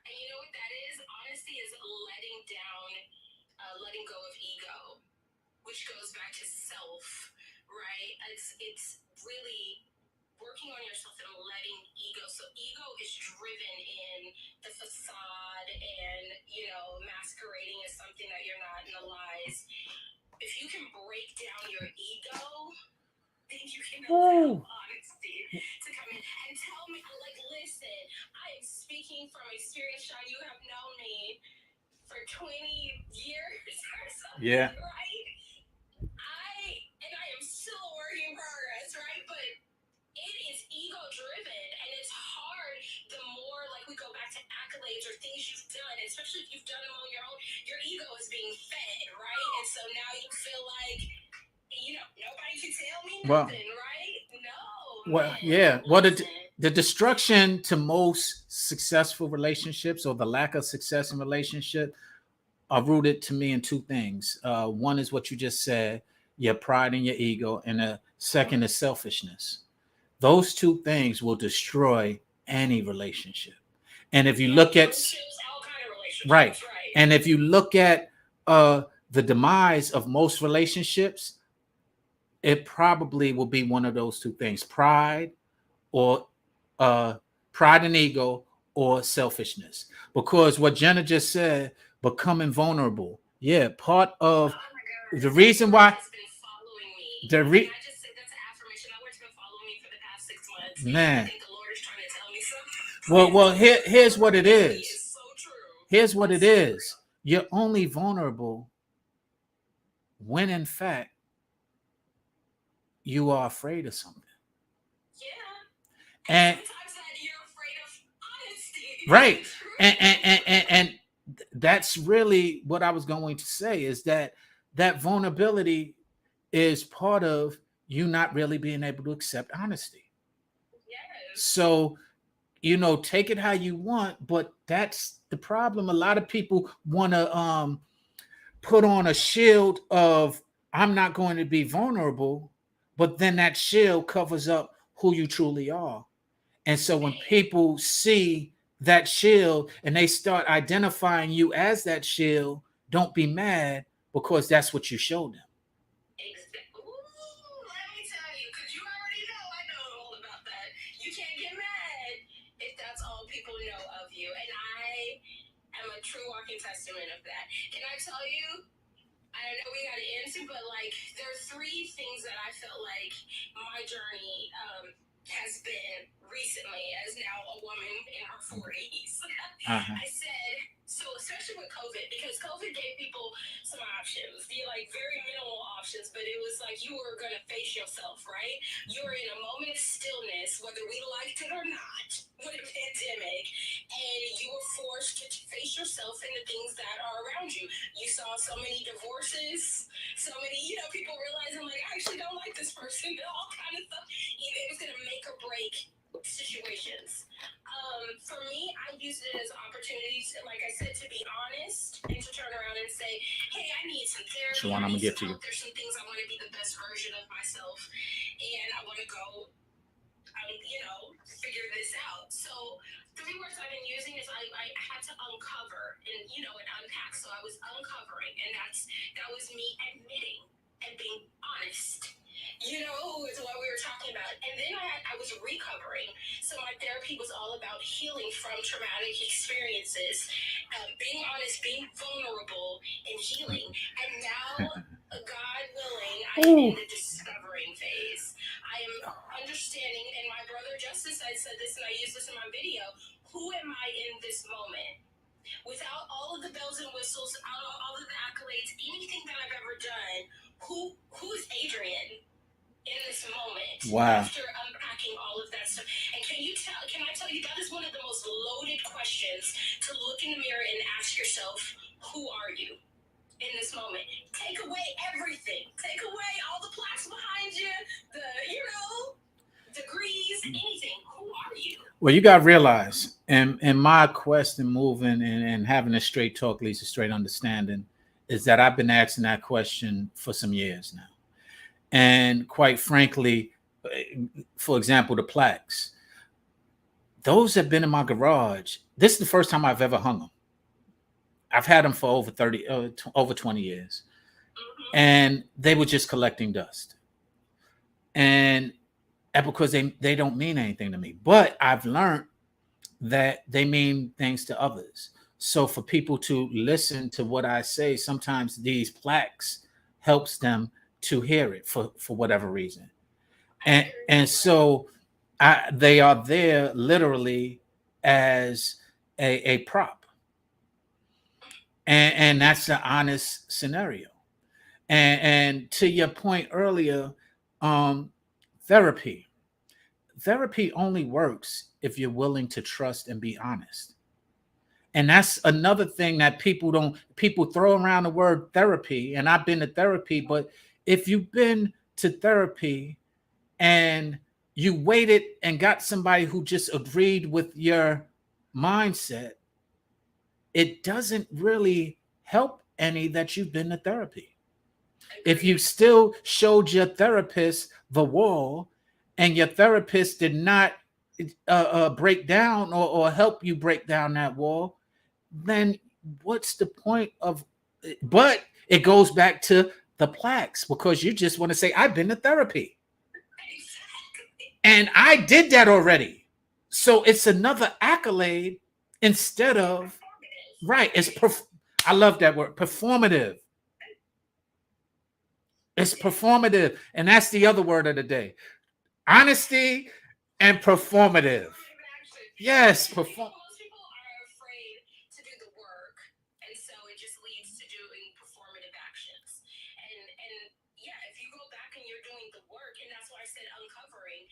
And you know what that is? Honesty is letting go of ego, which goes back to self, right? It's really working on yourself and letting ego. So ego is driven in the facade and masquerading as something that you're not, in the lies. If you can break down your ego, then you can allow honesty to come in and tell 20 years or something, Yeah. right? I am still a work in progress, right? But it is ego driven, and it's hard the more like we go back to accolades or things you've done, especially if you've done them on your own. Your ego is being fed, right? And so now you feel like, nobody can tell me nothing, right? No. Well, Man, yeah. Well, listen. the destruction to most successful relationships, or the lack of success in relationship, are rooted to me in two things. One is what you just said, your pride and your ego, and the second is selfishness. Those two things will destroy any relationship. And if you look at all kind of relationships, right, and if you look at the demise of most relationships, it probably will be one of those two things: pride, or pride and ego, or selfishness. Because what Jenna just said, becoming vulnerable. Yeah, part of the reason why the I just said that's an affirmation. That word's been following me for the past 6 months. man. I think the Lord is trying to tell me something. Well, here's what it is. It's so true. Here's what it is. You're only vulnerable when, in fact, you are afraid of something. Yeah. And sometimes you're afraid of honesty. right. And that's really what I was going to say, is that vulnerability is part of you not really being able to accept honesty. Yes. So, take it how you want, but that's the problem. A lot of people want to put on a shield of, I'm not going to be vulnerable, but then that shield covers up who you truly are. And so when people see that shield and they start identifying you as that shield, don't be mad, because that's what you showed them. Ooh, let me tell you, because you already know I know all about that. You can't get mad if that's all people know of you. And I am a true walking testament of that. Can I tell you? I know we got to answer, but there are 3 things that I felt like my journey has been recently, as now a woman in her 40s. I said, so especially with COVID, because COVID gave people some options, very minimal options, but it was like you were going to face yourself, right? You were in a moment of stillness, whether we liked it or not, with a pandemic, and you were forced to face yourself and the things that are around you. You saw so many divorces, so many, people realizing, I actually don't like this person, all kind of stuff. It was going to make or break situations. For me, I used it as opportunities, like I said, to be honest and to turn around and say, hey, I need some therapy. I'm gonna get to you. There's some things I want to be the best version of myself, and I want to go, figure this out. So 3 words I've been using is I had to uncover and unpack. So I was uncovering, and that was me admitting and being honest. Is what we were talking about. And then I was recovering. So my therapy was all about healing from traumatic experiences, being honest, being vulnerable, and healing. And now, God willing, I am in the discovering phase. I am understanding, and my brother Justice, I said this and I used this in my video, who am I in this moment? Without all of the bells and whistles, all of the accolades, anything that I've ever done, who is Adrian in this moment? Wow. After unpacking all of that stuff. And can I tell you, that is one of the most loaded questions to look in the mirror and ask yourself, who are you in this moment? Take away everything. Take away all the plaques behind you, the, degrees, anything. Who are you? Well, you got to realize, in my quest and moving and having a straight talk leads to straight understanding, is that I've been asking that question for some years now. And quite frankly, for example, the plaques, those have been in my garage. This is the first time I've ever hung them. I've had them for over 20 years. And they were just collecting dust. And because they don't mean anything to me. But I've learned that they mean things to others. So for people to listen to what I say, sometimes these plaques helps them to hear it for whatever reason. And so they are there literally as a prop. and that's the honest scenario. And to your point earlier, um, therapy. Therapy only works if you're willing to trust and be honest. And that's another thing that people throw around the word therapy. And I've been to therapy, but if you've been to therapy and you waited and got somebody who just agreed with your mindset, it doesn't really help any that you've been to therapy. If you still showed your therapist the wall and your therapist did not break down or help you break down that wall, then what's the point of it? But it goes back to the plaques because you just want to say, I've been to therapy and I did that already. So it's another accolade instead of right. I love that word, performative. It's performative. And that's the other word of the day. Honesty and performative. Yes, perform. Most people are afraid to do the work, and so it just leads to doing performative actions. And yeah, if you go back and you're doing the work, and that's why I said uncovering.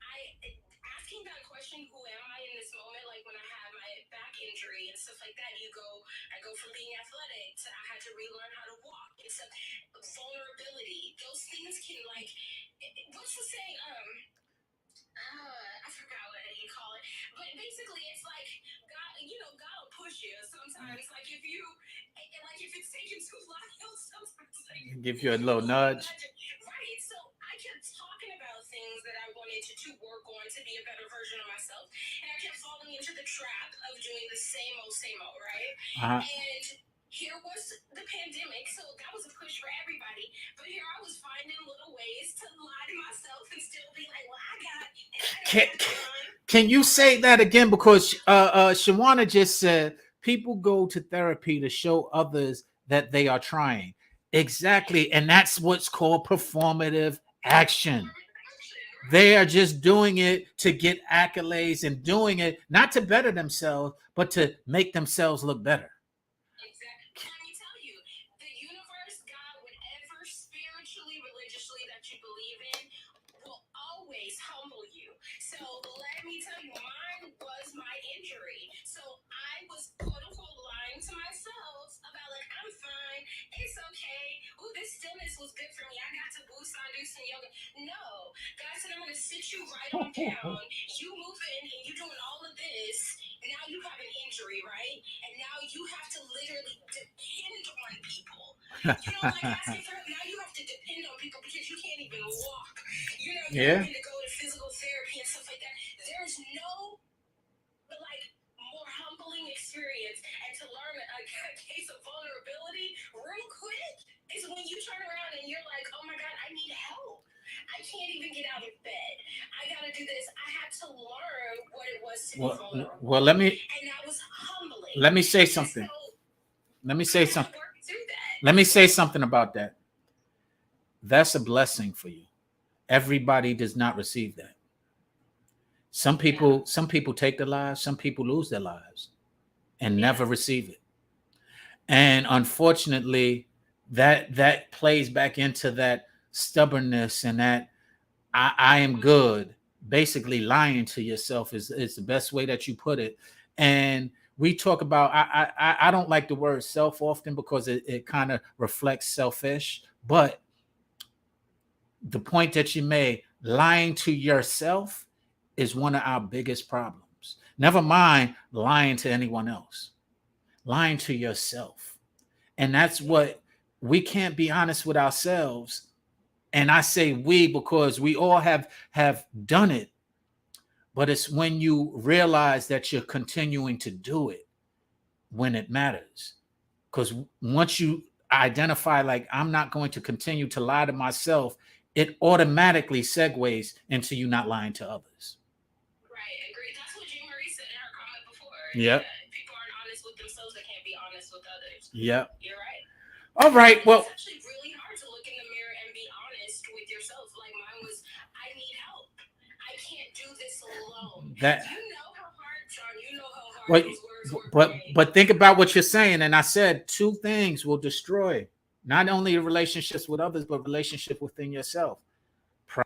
I asking that question, who am I in this moment? Like when I had my back injury and stuff like that, I go from being athletic to I had to relearn how to walk. It's a vulnerability. Those things can like, what's the saying? I forgot what you call it, but basically it's like God, God will push you sometimes. Like if it's taking too long, he'll sometimes like Give you a little nudge. Right. So I kept talking about things that I wanted to work on to be a better version of myself, and I kept falling into the trap of doing the same old, right? Uh-huh. And here was the pandemic, so that was a push for everybody. But here I was finding little ways to lie to myself and still be like, "Well, I got it." And I don't have time. Can you say that again? Because Shawana just said people go to therapy to show others that they are trying. Exactly. And that's what's called performative action. They are just doing it to get accolades and doing it not to better themselves, but to make themselves look better. Exactly. Let me tell you, the universe, God, whatever spiritually, religiously that you believe in, will always humble you. So let me tell you, mine was my injury. So I was quote unquote lying to myself about like I'm fine, it's okay. Ooh, this stillness was good for me. I got to boost on do some yoga. No, God said I'm gonna sit you right on down. You moving and you doing all of this. Now you have an injury, right? And now you have to literally depend on people. Like asking for help. Now you have to depend on people because you can't even walk. You're having to go to physical therapy and stuff like that. There's no like more humbling experience, and to learn a case of vulnerability real quick is when you turn around and you're like, oh my God, I need help. I can't even get out of bed. I gotta do this. I had to learn what it was to be vulnerable. Well, and that was humbling. Let me say something. Let me say something. Let me say something about that. That's a blessing for you. Everybody does not receive that. Some people take their lives, some people lose their lives and never receive it. And unfortunately, that plays back into that stubbornness and that I am good. Basically, lying to yourself is the best way that you put it. And we talk about I don't like the word self often because it kind of reflects selfish, but the point that you made, lying to yourself is one of our biggest problems. Never mind lying to anyone else, lying to yourself. And that's what we can't be honest with ourselves. And I say we because we all have done it, but it's when you realize that you're continuing to do it when it matters. Because once you identify, like, I'm not going to continue to lie to myself, it automatically segues into you not lying to others. Right, agree. That's what Jean Marie said in her comment before. Yep. People aren't honest with themselves, they can't be honest with others. Yep. You're right. All right. Well, it's actually really hard to look in the mirror and be honest with yourself. Like mine was, I need help. I can't do this alone. That you know how hard, John. You know how hard well, those words but think about what you're saying. And I said 2 things will destroy not only relationships with others, but relationship within yourself. Pride.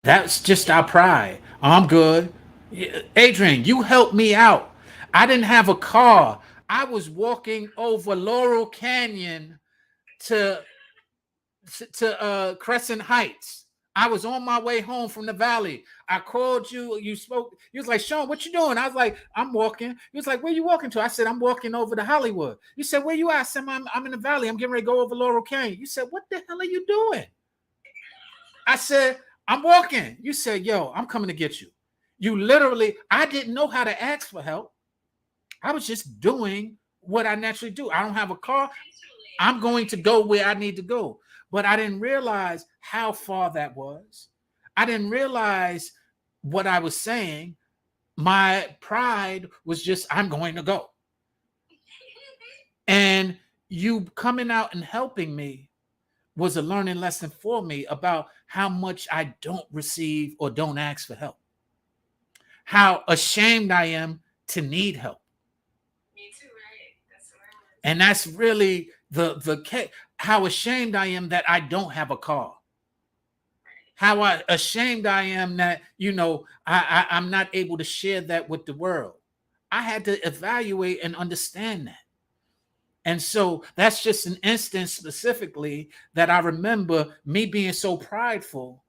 That's just our pride. I'm good. Adrian, you helped me out. I didn't have a car. I was walking over Laurel Canyon to Crescent Heights. I was on my way home from the valley. I called you. You spoke. You was like, Sean, what you doing? I was like, I'm walking. He was like, where you walking to? I said, I'm walking over to Hollywood. You said, where you at? I said, I'm in the valley. I'm getting ready to go over Laurel Canyon. You said, what the hell are you doing? I said, I'm walking. You said, yo, I'm coming to get you. You literally, I didn't know how to ask for help. I was just doing what I naturally do. I don't have a car. I'm going to go where I need to go. But I didn't realize how far that was. I didn't realize what I was saying. My pride was just, I'm going to go. And you coming out and helping me was a learning lesson for me about how much I don't receive or don't ask for help. How ashamed I am to need help. Me too, right? That's what I was. And that's really the how ashamed I am that I don't have a car. How ashamed I am that, I'm not able to share that with the world. I had to evaluate and understand that. And so that's just an instance specifically that I remember me being so prideful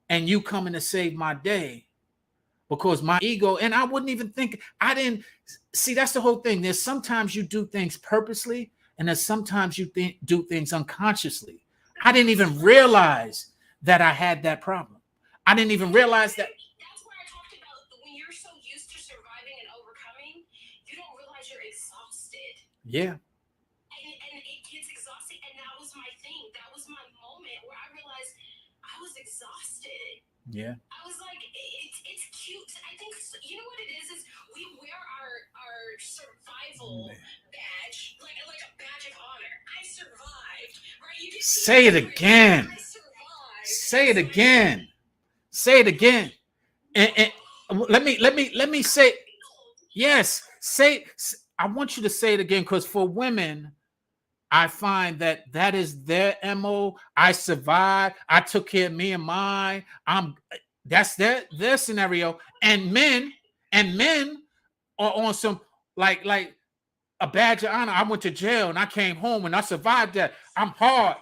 and you coming to save my day because my ego, and I wouldn't even think, I didn't see, that's the whole thing. There's sometimes you do things purposely and there's sometimes you do things unconsciously. I didn't even realize that I had that problem. I didn't even realize that. That's where I talked about when you're so used to surviving and overcoming, you don't realize you're exhausted. Yeah. And it gets exhausting. And that was my thing. That was my moment where I realized I was exhausted. Yeah. I was like, it's cute. I think, you know what it is we wear our survival badge, like a badge of honor. I survived, right? You can say it again. I survived. Say it again. Say it again. And let me say, yes, I want you to say it again, because for women, I find that is their MO. I survived. I took care of me and mine. That's their scenario. And men are on some like a badge of honor. I went to jail and I came home and I survived that. I'm hard.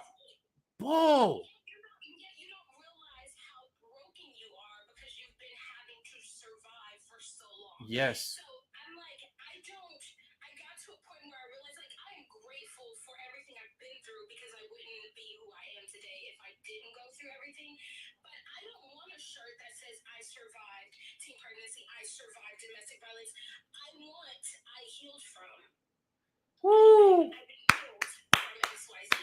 Whoa. You don't realize how broken you are because you've been having to survive for so long. Yes. So I'm like, I got to a point where I realized, like, I'm grateful for everything I've been through because I wouldn't be who I am today if I didn't go through everything. But I don't want a shirt that says I survived teen pregnancy, I survived domestic violence. I healed from. Woo. I've been healed from XYZ.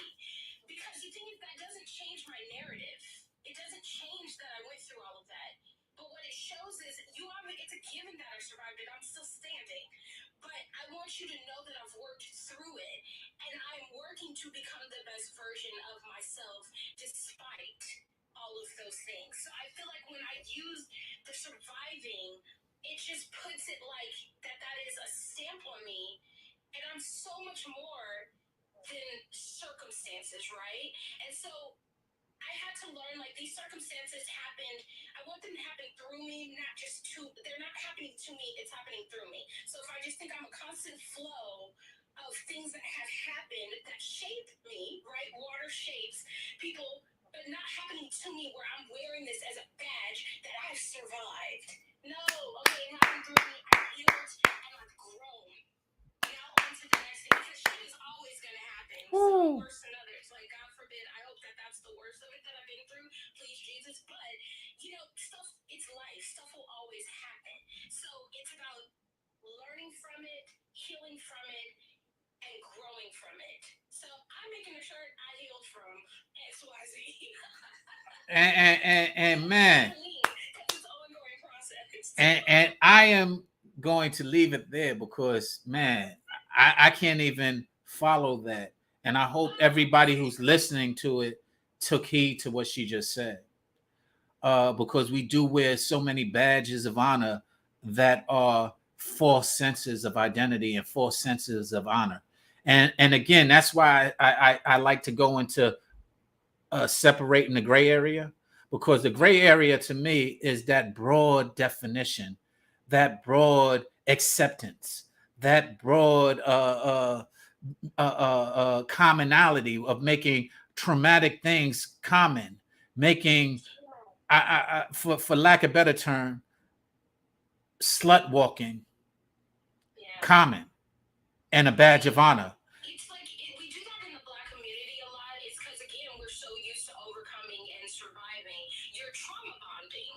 Because the thing is, that doesn't change my narrative. It doesn't change that I went through all of that. But what it shows is it's a given that I survived it. I'm still standing. But I want you to know that I've worked through it. And I'm working to become the best version of myself despite all of those things. So I feel like when I use the surviving, it just puts it like that is a stamp on me. And I'm so much more than circumstances, right? And so I had to learn, like, these circumstances happened. I want them to happen through me, not just they're not happening to me, it's happening through me. So if I just think I'm a constant flow of things that have happened that shape me, right? Water shapes people, but not happening to me where I'm wearing this as a badge that I've survived. No, okay, it happened through me, I've healed, and I've grown. Now on to the next thing, because shit is always going to happen. Some worse than others. Like, God forbid, I hope that's the worst of it that I've been through. Please, Jesus. But, stuff, it's life. Stuff will always happen. So it's about learning from it, healing from it, and growing from it. So I'm making a shirt I healed from XYZ. And man, Because it's an ongoing process. and I am going to leave it there because, man, I can't even follow that. And I hope everybody who's listening to it took heed to what she just said. Because we do wear so many badges of honor that are false senses of identity and false senses of honor. And again, that's why I like to go into separating the gray area, because the gray area to me is that broad definition, that broad acceptance, that broad commonality of making traumatic things common, making, for lack of a better term, slut walking common and a badge of honor. It's like we do that in the Black community a lot. It's because, again, we're so used to overcoming and surviving. You're trauma bonding.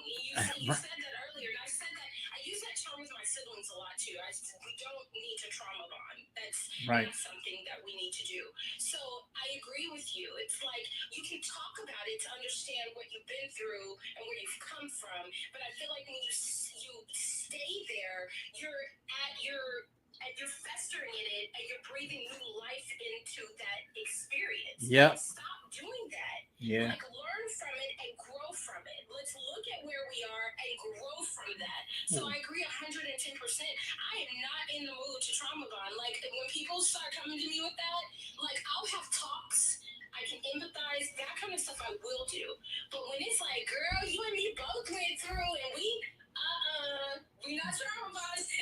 You said that earlier, and I said that I use that term with my siblings a lot too. We don't need to trauma bond. That's right. not something that we need to do. So I agree with you. It's like you can talk about it to understand what you've been through and where you've come from. But I feel like when you stay there, you're festering in it and you're breathing new life into that experience. Yep. Stop doing that. Yeah. Like, learn from it and grow from it. Let's look at where we are and grow from that. So I agree 110%. I am not in the mood to trauma bond. Like, when people start coming to me with that, like, I'll have talks. I can empathize. That kind of stuff I will do. But when it's like, girl, you and me both went through and we're not trauma bonded.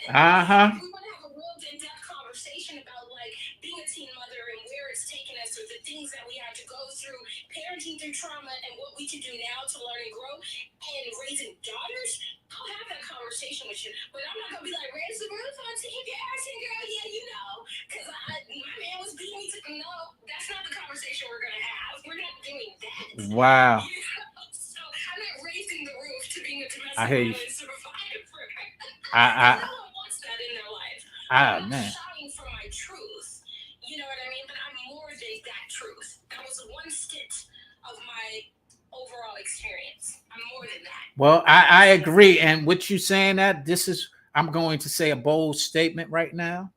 We want to have a real in-depth conversation about, like, being a teen mother and where it's taken us, or the things that we had to go through, parenting through trauma, and what we can do now to learn and grow, and raising daughters. I'll have that conversation with you, but I'm not gonna be like, raise the roof on team parenting, girl. Yeah, you know, because my man was beating me. No, that's not the conversation we're gonna have. We're not doing that. Wow. You know? So I'm not raising the roof to being a domestic violence survivor. No one wants that in their life. I'm not shouting for my truth. You know what I mean? But I'm more than that truth. That was one stint of my overall experience. I'm more than that. Well, I agree. And with you saying that, I'm going to say a bold statement right now.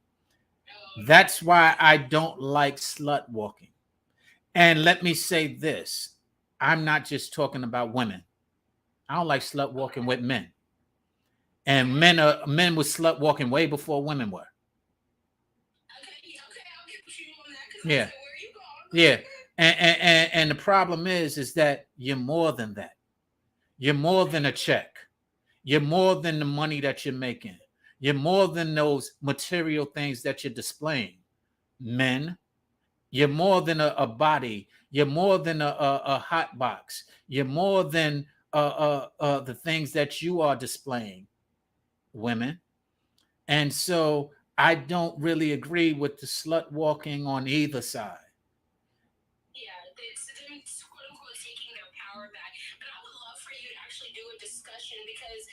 That's why I don't like slut walking. And let me say this. I'm not just talking about women. I don't like slut walking with men. And men were slut walking way before women were. Okay, I'll get with you on that. Yeah. Where you going? Yeah. And the problem is that you're more than that. You're more than a check. You're more than the money that you're making. You're more than those material things that you're displaying. Men, you're more than a body. You're more than a hot box. You're more than the things that you are displaying. Women. And so I don't really agree with the slut walking on either side. Yeah, it's them, quote unquote, taking their power back. But I would love for you to actually do a discussion, because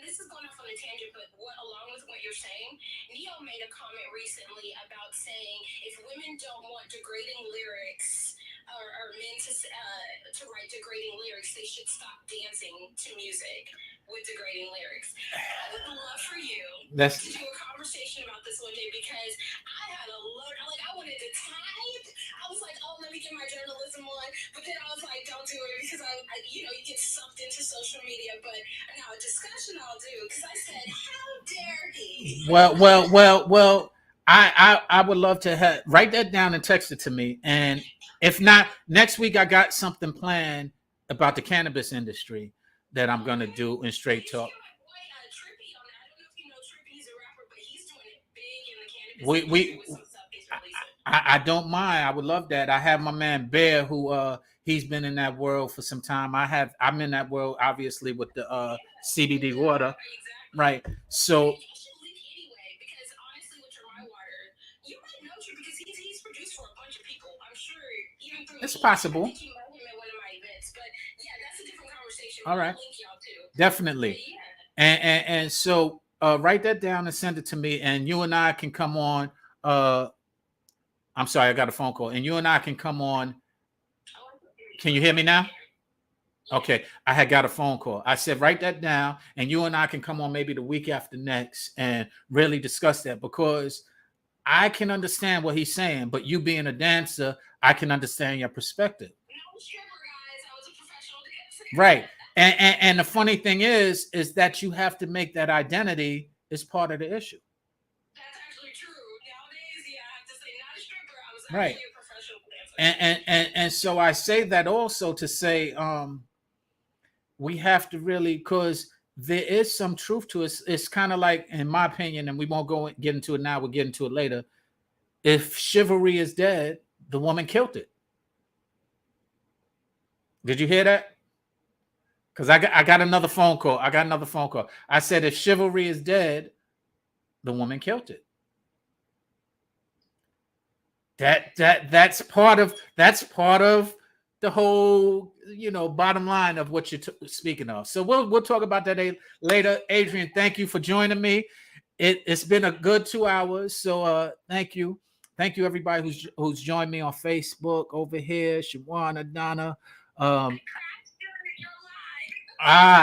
this is going off on a tangent, but along with what you're saying, Neo made a comment recently about saying if women don't want degrading lyrics or men to write degrading lyrics, they should stop dancing to music with degrading lyrics. I would love for you to do a conversation about this one day, because I had a load. Like, I wanted to type. I was like, oh, let me get my journalism on. But then I was like, don't do it, because you get sucked into social media. But now a discussion I'll do, because I said, how dare he? Well. I would love to write that down and text it to me. And if not, next week I got something planned about the cannabis industry that I'm gonna do in Straight Talk. Trippy on that. I don't know if you know Trippy. He's a rapper, but he's doing it big in the cannabis industry with some stuff he's releasing. I don't mind. I would love that. I have my man Bear, who he's been in that world for some time. I'm in that world, obviously, with the CBD water. Exactly. Right. So you should link anyway, because honestly, with your My Water, you might know Trippy, because he's produced for a bunch of people. I'm sure even through it's possible. I think you met him at one of my events. But yeah, that's a different conversation. All right. Link y'all too. Definitely. And so write that down and send it to me, and you and I can come on. I'm sorry, I got a phone call, and you and I can come on. Can you hear me now? Okay, I had got a phone call. I said, write that down, and you and I can come on maybe the week after next and really discuss that, because I can understand what he's saying, but you being a dancer, I can understand your perspective. No stripper, guys. I was a professional dancer. Right. And the funny thing is that you have to make that identity is part of the issue. That's actually true. Nowadays, yeah, I have to say, not a stripper. I was Right. actually a professional dancer. And so I say that also to say we have to really, because there is some truth to it. It's kind of like, in my opinion, and we won't get into it now, we'll get into it later. If chivalry is dead, the woman killed it. Did you hear that? Because I got another phone call. I said if chivalry is dead, the woman killed it. That's part of the whole, bottom line of what you're speaking of. So we'll talk about that later. Adrian, thank you for joining me. It's been a good 2 hours. So thank you everybody who's joined me on Facebook over here. Shawana, Donna.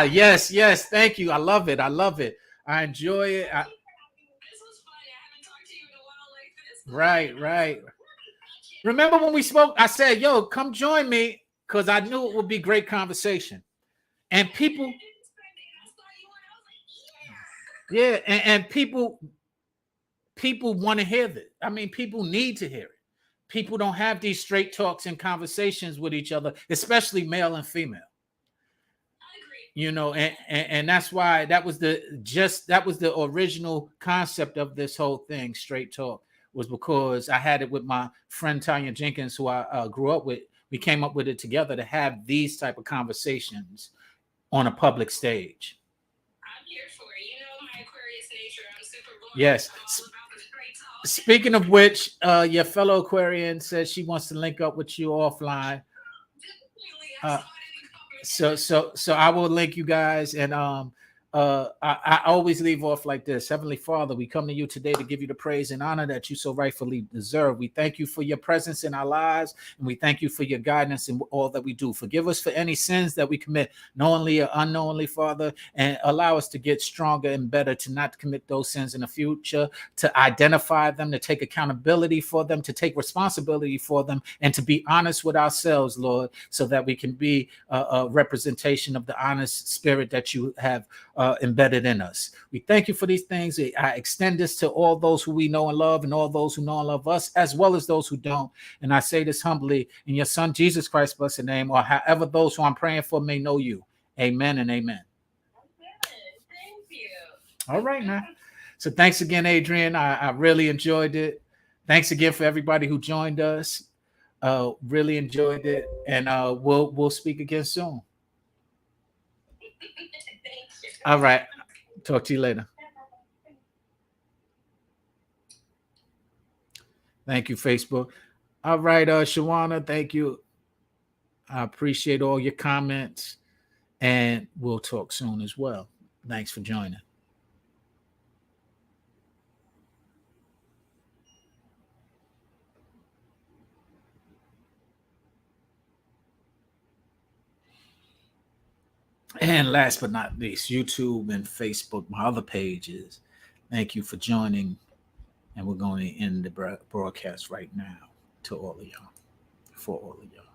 Yes, thank you. I love it. I enjoy it. This was fun. I haven't talked to you in a while like this. Right. Remember when we spoke, I said, yo, come join me, because I knew it would be great conversation. And people, yeah, and people want to hear that. I mean, people need to hear it. People don't have these straight talks and conversations with each other, especially male and female. And that's why that was the original concept of this whole thing, straight talk, was because I had it with my friend Tanya Jenkins, who I grew up with. We came up with it together to have these type of conversations on a public stage. I'm here for it. My Aquarius nature. I'm super bored. Yes. All about the straight talk. Speaking of which, your fellow Aquarian says she wants to link up with you offline. So I will link you guys, and I always leave off like this. Heavenly Father, we come to you today to give you the praise and honor that you so rightfully deserve. We thank you for your presence in our lives, and we thank you for your guidance in all that we do. Forgive us for any sins that we commit, knowingly or unknowingly, Father, and allow us to get stronger and better to not commit those sins in the future, to identify them, to take accountability for them, to take responsibility for them, and to be honest with ourselves, Lord, so that we can be a representation of the honest spirit that you have embedded in us. We thank you for these things. I extend this to all those who we know and love, and all those who know and love us, as well as those who don't. And I say this humbly in your Son Jesus Christ's blessed name, or however those who I'm praying for may know you. Amen and amen. Thank you. All right, now. So thanks again, Adrian. I really enjoyed it. Thanks again for everybody who joined us. Really enjoyed it, and we'll speak again soon. All right. Talk to you later. Thank you, Facebook. All right, Shawana, thank you. I appreciate all your comments, and we'll talk soon as well. Thanks for joining. And last but not least, YouTube and Facebook, my other pages. Thank you for joining. And we're going to end the broadcast right now to all of y'all, for all of y'all.